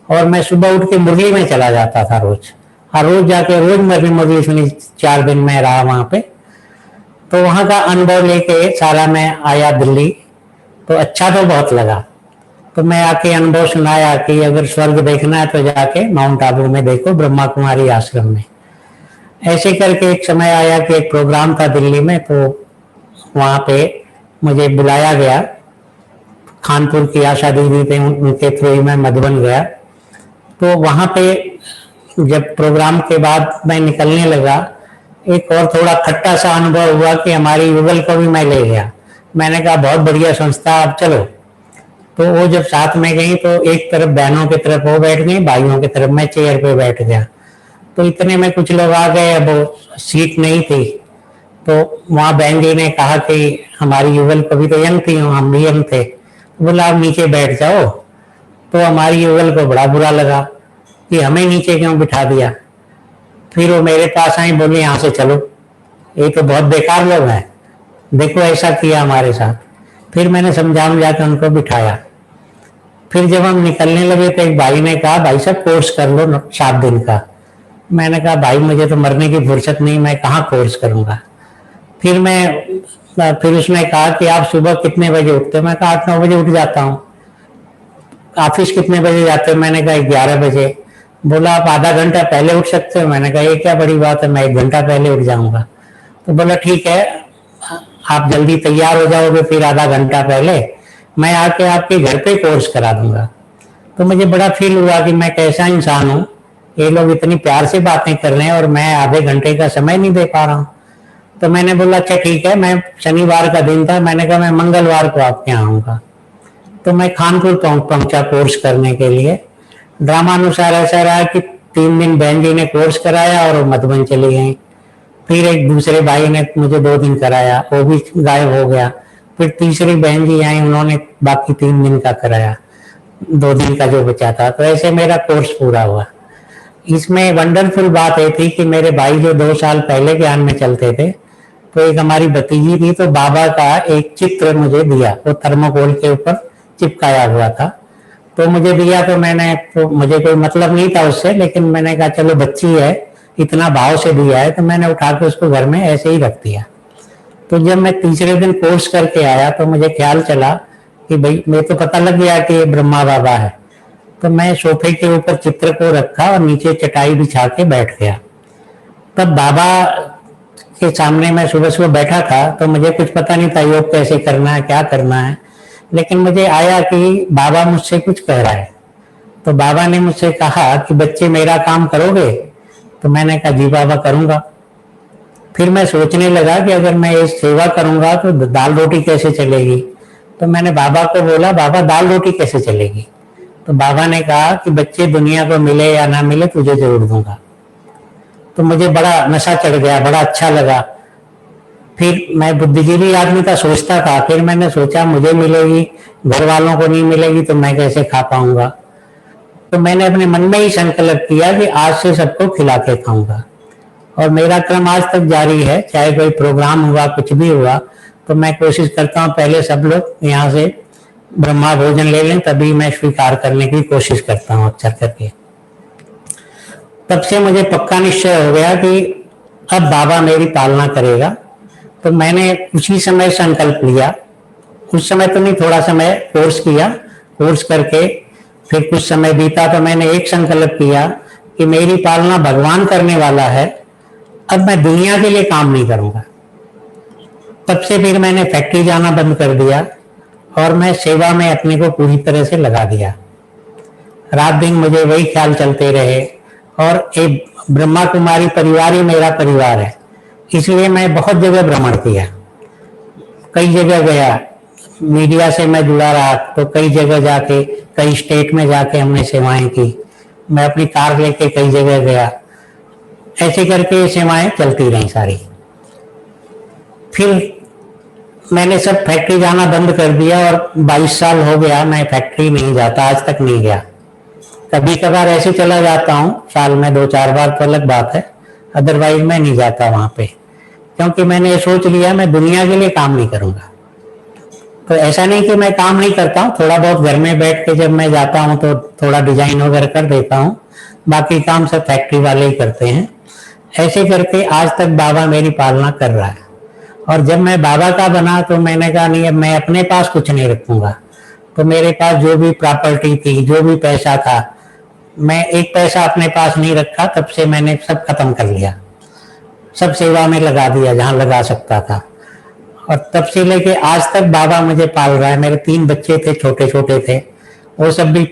और मैं सुबह उठ के मुरली में चला जाता था रोज, और रोज जाके रोज मुरली सुनी। 4 दिन में रहा वहां पे। तो वहां का अनुभव लेके सारा मैं आया दिल्ली, तो अच्छा तो बहुत लगा। तो मैं आके अनुभव सुनाया कि अगर स्वर्ग देखना है तो जाके माउंट आबू में देखो, ब्रह्मा कुमारी आश्रम में। ऐसे करके एक समय आया कि एक प्रोग्राम था दिल्ली में, तो वहाँ पे मुझे बुलाया गया। कानपुर की आशा दीदी थे, उनके थ्रू ही मैं मधुबन गया। तो वहाँ पे जब प्रोग्राम के बाद मैं निकलने लगा, एक और थोड़ा खट्टा सा अनुभव हुआ कि हमारी युगल को भी मैं ले गया। मैंने कहा बहुत बढ़िया संस्था, आप चलो। तो वो जब साथ में गई तो एक तरफ बहनों की तरफ वो बैठ गई, भाइयों की तरफ मैं चेयर पे बैठ गया। तो इतने में कुछ लोग आ गए, अब वो सीट नहीं थी। तो वहाँ बहन जी ने कहा कि हमारी युगल कभी तो यंग थी, हम भी यंग थे, बोला आप नीचे बैठ जाओ। तो हमारी युगल को बड़ा बुरा लगा कि हमें नीचे क्यों बिठा दिया। फिर वो मेरे पास आई, बोली यहाँ से चलो, ये तो बहुत बेकार लोग हैं, देखो ऐसा किया हमारे साथ। फिर मैंने समझा के उनको बिठाया। फिर जब हम निकलने लगे तो एक भाई ने कहा भाई साहब कोर्स कर लो 7 दिन का। मैंने कहा भाई मुझे तो मरने की फुर्सत नहीं, मैं कहाँ कोर्स करूंगा। फिर उसने कहा कि आप सुबह कितने बजे उठते हो? मैं कहा 8-9 बजे उठ जाता हूँ। ऑफिस कितने बजे जाते हो? मैंने कहा 11 बजे। बोला आप आधा घंटा पहले उठ सकते हो? मैंने कहा ये क्या बड़ी बात है, मैं 1 घंटा पहले उठ जाऊंगा। तो बोला ठीक है, आप जल्दी तैयार हो जाओगे, फिर आधा घंटा पहले मैं आके आपके घर पे कोर्स करा दूंगा। तो मुझे बड़ा फील हुआ कि मैं कैसा इंसान हूँ, ये लोग इतनी प्यार से बातें कर रहे हैं और मैं आधे घंटे का समय नहीं दे पा रहा हूँ। तो मैंने बोला अच्छा ठीक है, मैं शनिवार का दिन था, मैंने कहा मैं मंगलवार को आपके यहाँ आऊँगा। तो मैं कानपुर पहुंचा कोर्स करने के लिए। ड्रामानुसार ऐसा रहा कि 3 दिन बहन जी ने कोर्स कराया और वो मधुबन चली गई। फिर एक दूसरे भाई ने मुझे 2 दिन कराया, वो भी गायब हो गया। फिर तीसरी बहन जी आई, उन्होंने बाकी 3 दिन का कराया, 2 दिन का जो बचा था। तो ऐसे मेरा कोर्स पूरा हुआ। इसमें वंडरफुल बात ये थी कि मेरे भाई जो 2 साल पहले ज्ञान में चलते थे, तो एक हमारी भतीजी थी, तो बाबा का एक चित्र मुझे दिया, वो थर्मोकोल के ऊपर चिपकाया हुआ था। तो मुझे दिया, तो मुझे कोई मतलब नहीं था उससे, लेकिन मैंने कहा चलो बच्ची है, इतना भाव से दिया है, तो मैंने उठा के उसको घर में ऐसे ही रख दिया। तो जब मैं तीसरे दिन कोर्स करके आया तो मुझे ख्याल चला कि भाई मेरे तो पता लग गया कि ये ब्रह्मा बाबा है। तो मैं सोफे के ऊपर चित्र को रखा और नीचे चटाई बिछा के बैठ गया। तब बाबा के सामने मैं सुबह सुबह बैठा था, तो मुझे कुछ पता नहीं था योग कैसे करना है, क्या करना है, लेकिन मुझे आया कि बाबा मुझसे कुछ कह रहा है। तो बाबा ने मुझसे कहा कि बच्चे मेरा काम करोगे? तो मैंने कहा जी बाबा करूंगा। फिर मैं सोचने लगा कि अगर मैं ये सेवा करूंगा तो दाल रोटी कैसे चलेगी। तो मैंने बाबा को बोला बाबा दाल रोटी कैसे चलेगी? तो बाबा ने कहा कि बच्चे दुनिया को मिले या ना मिले तुझे जरूर दूंगा। तो मुझे बड़ा नशा चढ़ गया, बड़ा अच्छा लगा। फिर मैं बुद्धिजीवी आदमी का सोचता था, फिर मैंने सोचा मुझे मिलेगी, घर वालों को नहीं मिलेगी तो मैं कैसे खा पाऊंगा। तो मैंने अपने मन में ही संकल्प किया कि आज से सबको खिला के खाऊंगा। और मेरा क्रम आज तक जारी है, चाहे कोई प्रोग्राम हुआ, कुछ भी हुआ, तो मैं कोशिश करता हूँ पहले सब लोग यहाँ से ब्रह्मा भोजन ले लें, तभी मैं स्वीकार करने की कोशिश करता हूँ अक्सर करके। तब से मुझे पक्का निश्चय हो गया कि अब बाबा मेरी पालना करेगा। तो मैंने उसी समय संकल्प लिया, उस समय तो नहीं, थोड़ा समय कोर्स किया, कोर्स करके फिर कुछ समय बीता तो मैंने एक संकल्प किया कि मेरी पालना भगवान करने वाला है, अब मैं दुनिया के लिए काम नहीं करूंगा। तब से फिर मैंने फैक्ट्री जाना बंद कर दिया और मैं सेवा में अपने को पूरी तरह से लगा दिया। रात दिन मुझे वही ख्याल चलते रहे और एक ब्रह्मा कुमारी परिवार ही मेरा परिवार है, इसलिए मैं बहुत जगह भ्रमण किया, कई जगह गया, मीडिया से मैं जुड़ा रहा, तो कई जगह जाके, कई स्टेट में जाके हमने सेवाएं की। मैं अपनी कार लेके कई जगह गया, ऐसे करके सेवाएं चलती रही सारी। फिर मैंने सब फैक्ट्री जाना बंद कर दिया और 22 साल हो गया मैं फैक्ट्री नहीं जाता, आज तक नहीं गया। कभी कभार ऐसे चला जाता हूँ, साल में 2-4 बार तो अलग बात है, अदरवाइज मैं नहीं जाता वहां पे, क्योंकि मैंने ये सोच लिया मैं दुनिया के लिए काम नहीं करूंगा। तो ऐसा नहीं कि मैं काम नहीं करता हूँ, थोड़ा बहुत घर में बैठ के जब मैं जाता हूँ तो थोड़ा डिजाइन वगैरह कर देता हूँ, बाकी काम सब फैक्ट्री वाले ही करते हैं। ऐसे करके आज तक बाबा मेरी पालना कर रहा है। और जब मैं बाबा का बना तो मैंने कहा नहीं, अब मैं अपने पास कुछ नहीं रखूंगा, तो मेरे पास जो भी प्रॉपर्टी थी, जो भी पैसा था, मैं एक पैसा अपने पास नहीं रखा। तब से मैंने सब खत्म कर लिया, सब सेवा में लगा दिया जहां लगा सकता था। और तब से लेके आज तक बाबा मुझे पाल रहा है। मेरे 3 बच्चे थे, छोटे छोटे थे, वो सब भी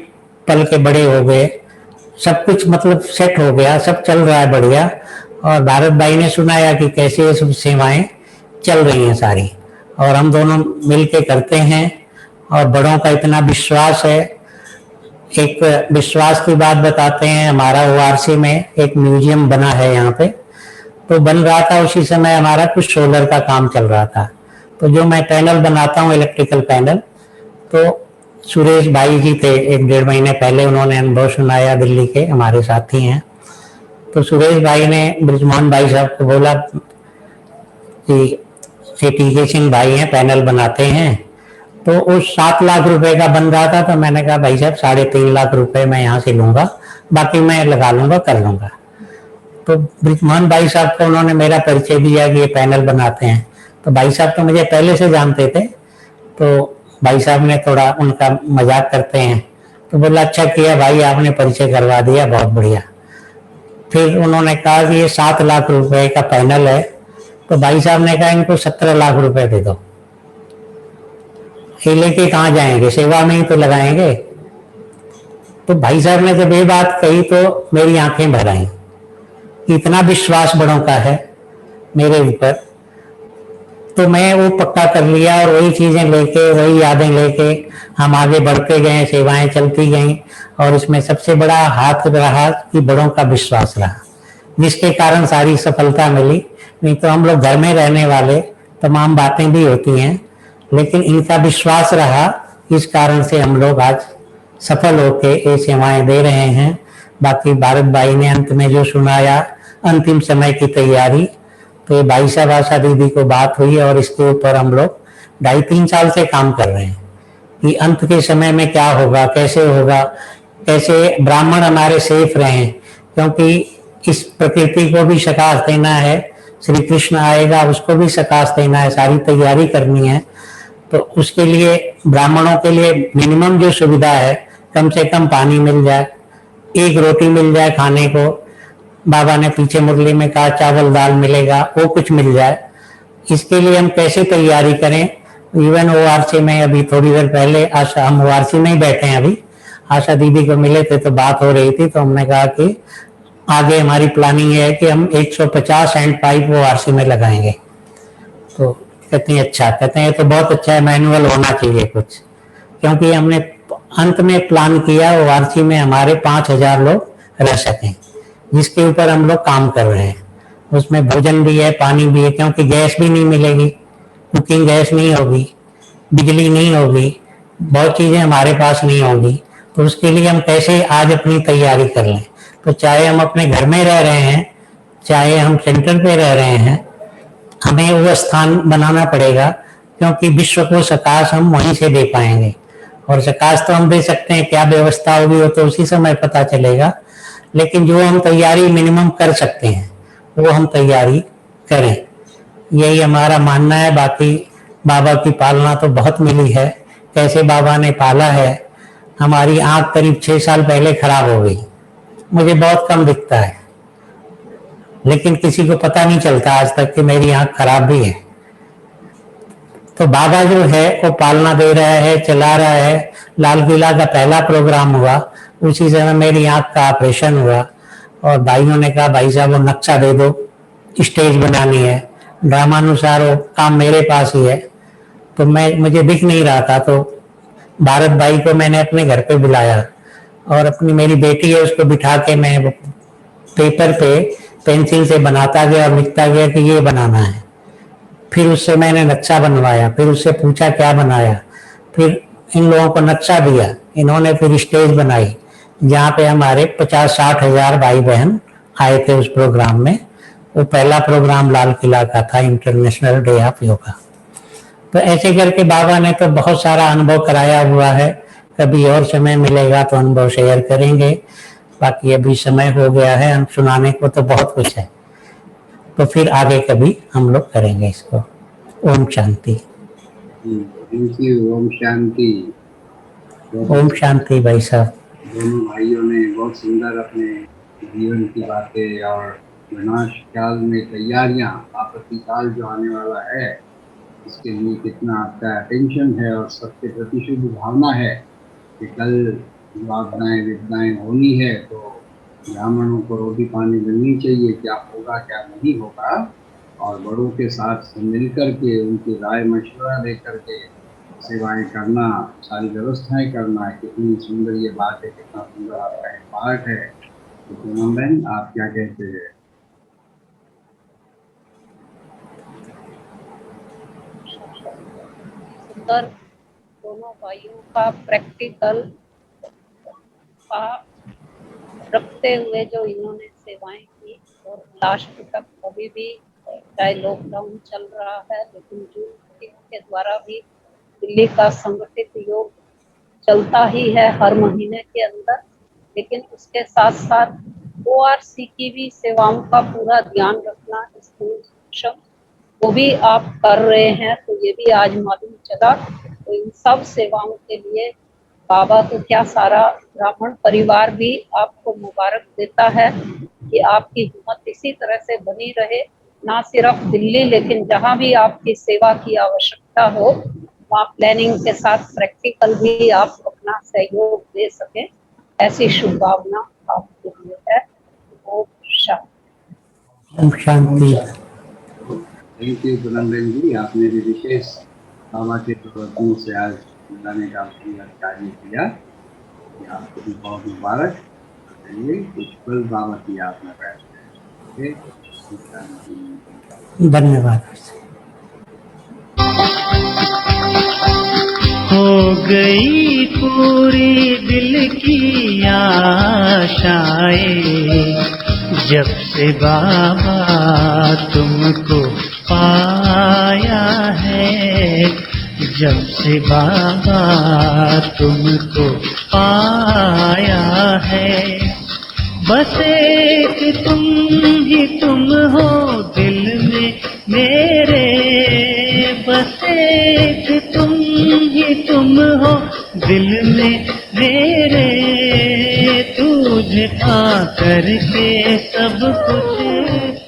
पल के बड़े हो गए, सब कुछ मतलब सेट हो गया, सब चल रहा है बढ़िया। और भारत भाई ने सुनाया कि कैसे ये सब सेवाएं चल रही हैं सारी, और हम दोनों मिलके करते हैं। और बड़ों का इतना विश्वास है। एक विश्वास की बात बताते हैं, हमारा ओआरसी में एक म्यूजियम बना है यहाँ पे, तो बन रहा था उसी समय हमारा कुछ सोलर का काम चल रहा था। तो जो मैं पैनल बनाता हूँ, इलेक्ट्रिकल पैनल, तो सुरेश भाई जी थे, 1-1.5 महीने पहले उन्होंने अनुभव सुनाया, दिल्ली के हमारे साथी हैं। तो सुरेश भाई ने ब्रिजमोहन भाई साहब को बोला कि ये टीके सिंह भाई हैं, पैनल बनाते हैं। तो उस 7 लाख रुपए का बन रहा था, तो मैंने कहा भाई साहब 3.5 लाख रुपए मैं यहाँ से लूंगा, बाकी मैं लगा लूंगा, कर लूंगा। तो ब्रिजमोहन भाई साहब को उन्होंने मेरा परिचय दिया कि ये पैनल बनाते हैं। तो भाई साहब तो मुझे पहले से जानते थे, तो भाई साहब ने थोड़ा उनका मजाक करते हैं, तो बोला अच्छा किया भाई, आपने परिचय करवा दिया, बहुत बढ़िया। फिर उन्होंने कहा कि ये 7 लाख रुपए का पैनल है। तो भाई साहब ने कहा इनको 17 लाख रुपए दे दो, ये लेके कहाँ जाएंगे, सेवा में ही तो लगाएंगे। तो भाई साहब ने जब ये बात कही तो मेरी आंखें भर आई। इतना विश्वास बड़ों का है मेरे ऊपर, तो मैं वो पक्का कर लिया। और वही चीजें लेके, वही यादें लेके हम आगे बढ़ते गए, सेवाएं चलती गईं। और इसमें सबसे बड़ा हाथ रहा कि बड़ों का विश्वास रहा, जिसके कारण सारी सफलता मिली। नहीं तो हम लोग घर में रहने वाले, तमाम बातें भी होती हैं, लेकिन इनका विश्वास रहा, इस कारण से हम लोग आज सफल होके ये सेवाएं दे रहे हैं। बाकी भारत भाई ने अंत में जो सुनाया, अंतिम समय की तैयारी, तो ये भाई साहब आशा दीदी को बात हुई और इसके ऊपर हम लोग 2.5-3 साल से काम कर रहे हैं कि अंत के समय में क्या होगा, कैसे होगा, कैसे ब्राह्मण हमारे सेफ रहें, क्योंकि इस प्रकृति को भी सकाश देना है, श्री कृष्ण आएगा उसको भी सकाश देना है, सारी तैयारी करनी है। तो उसके लिए ब्राह्मणों के लिए मिनिमम जो सुविधा है, कम से कम पानी मिल जाए, 1 रोटी मिल जाए खाने को, बाबा ने पीछे मुरली में कहा चावल दाल मिलेगा, वो कुछ मिल जाए। इसके लिए हम कैसे तैयारी करें। इवन ओआरसी में अभी थोड़ी देर पहले आशा, हम ओआरसी में ही बैठे हैं, अभी आशा दीदी को मिले थे तो बात हो रही थी, तो हमने कहा कि आगे हमारी प्लानिंग है कि हम 150 हैंड पाइप ओआरसी में लगाएंगे। तो कहते हैं अच्छा, कहते हैं तो बहुत अच्छा है, मैनुअल होना चाहिए कुछ, क्योंकि हमने अंत में प्लान किया ओआरसी में हमारे 5000 लोग रह सकें, जिसके ऊपर हम लोग काम कर रहे हैं। उसमें भोजन भी है, पानी भी है, क्योंकि गैस भी नहीं मिलेगी, कुकिंग गैस नहीं होगी, बिजली नहीं होगी, बहुत चीजें हमारे पास नहीं होगी। तो उसके लिए हम कैसे आज अपनी तैयारी कर लें। तो चाहे हम अपने घर में रह रहे हैं, चाहे हम सेंटर पे रह रहे हैं, हमें वो स्थान बनाना पड़ेगा, क्योंकि विश्व को सकाश हम वहीं से दे पाएंगे। और सकाश तो हम दे सकते हैं, क्या व्यवस्था होगी वो तो उसी समय पता चलेगा, लेकिन जो हम तैयारी मिनिमम कर सकते हैं वो हम तैयारी करें, यही हमारा मानना है। बाकी बाबा की पालना तो बहुत मिली है, कैसे बाबा ने पाला है। हमारी आंख करीब 6 साल पहले खराब हो गई, मुझे बहुत कम दिखता है, लेकिन किसी को पता नहीं चलता आज तक कि मेरी आंख खराब भी है। तो बाबा जो है वो पालना दे रहा है, चला रहा है। लाल किला का पहला प्रोग्राम हुआ, उसी समय मेरी आंख का ऑपरेशन हुआ, और भाइयों ने कहा भाई साहब वो नक्शा दे दो, स्टेज बनानी है, ड्रामानुसार वो काम मेरे पास ही है। तो मुझे दिख नहीं रहा था, तो भारत भाई को मैंने अपने घर पे बुलाया, और अपनी मेरी बेटी है उसको बिठा के मैं पेपर पे पेंसिल से बनाता गया और लिखता गया कि ये बनाना है। फिर उससे मैंने नक्शा बनवाया, फिर उससे पूछा क्या बनाया, फिर इन लोगों को नक्शा दिया, इन्होंने फिर स्टेज बनाई, जहाँ पे हमारे 50-60 हजार भाई बहन आए थे उस प्रोग्राम में। वो पहला प्रोग्राम लाल किला का था, इंटरनेशनल डे ऑफ योगा। तो ऐसे करके बाबा ने तो बहुत सारा अनुभव कराया हुआ है, कभी और समय मिलेगा तो अनुभव शेयर करेंगे। बाकी अभी समय हो गया है, हम सुनाने को तो बहुत कुछ है, तो फिर आगे कभी हम लोग करेंगे इसको। ओम शांति। Thank you. ओम शांति। ओम शांति भाई साहब। दोनों भाइयों ने बहुत सुंदर अपने जीवन की बातें और विनाश काल में तैयारियां, आपत्ति काल जो आने वाला है इसके लिए कितना आपका अटेंशन है और सबके प्रति शुभ भावना है कि कल जो आपदाएं विपदाएं होनी है तो ब्राह्मणों को रोटी पानी मिलनी चाहिए, क्या होगा क्या नहीं होगा, और बड़ों के साथ मिल करके उनकी राय मशवरा दे करके सेवाएं करना, सारी व्यवस्थाएं करना, कितनी सुंदर ये बात है, कितना सुंदर आपका एक पार्ट है। तो पूनम बहन आप क्या कहते हैं? सुंदर दोनों भाइयों का प्रैक्टिकल का रखते हुए जो इन्होंने सेवाएं की और लास्ट तक अभी भी चाहे लॉकडाउन चल रहा है लेकिन जून के द्वारा भी दिल्ली का संगठित योग चलता ही है हर महीने के अंदर, लेकिन उसके साथ साथ ORC की भी सेवाओं का पूरा ध्यान रखना स्कूल सक्षम वो भी आप कर रहे हैं, तो ये भी आज मालूम चला। तो इन सब सेवाओं के लिए बाबा तो क्या सारा ब्राह्मण परिवार भी आपको मुबारक देता है कि आपकी हिम्मत इसी तरह से बनी रहे, ना सिर्फ दिल्ली लेकिन जहाँ भी आपकी सेवा की आवश्यकता हो वहाँ प्लानिंग के साथ प्रैक्टिकल भी आप अपना सहयोग दे सकें, ऐसी शुभकामना आपके लिए है। ओम शांति। ओम शांति। थैंक यू पूनम बहन जी, आपने भी विशेष बाबा के प्रवचनों से आज मिलाने का कार्य किया, आपको भी बहुत मुबारक। कुछ पल बाबा की याद में बैठते हैं। धन्यवाद। हो गई पूरी दिल की आशाएं जब से बाबा तुमको पाया है, जब से बाबा तुमको पाया है। बस एक तुम ही तुम हो दिल में मेरे, बस एक तुम ही तुम हो दिल में मेरे, तुझे पा करके सब कुछ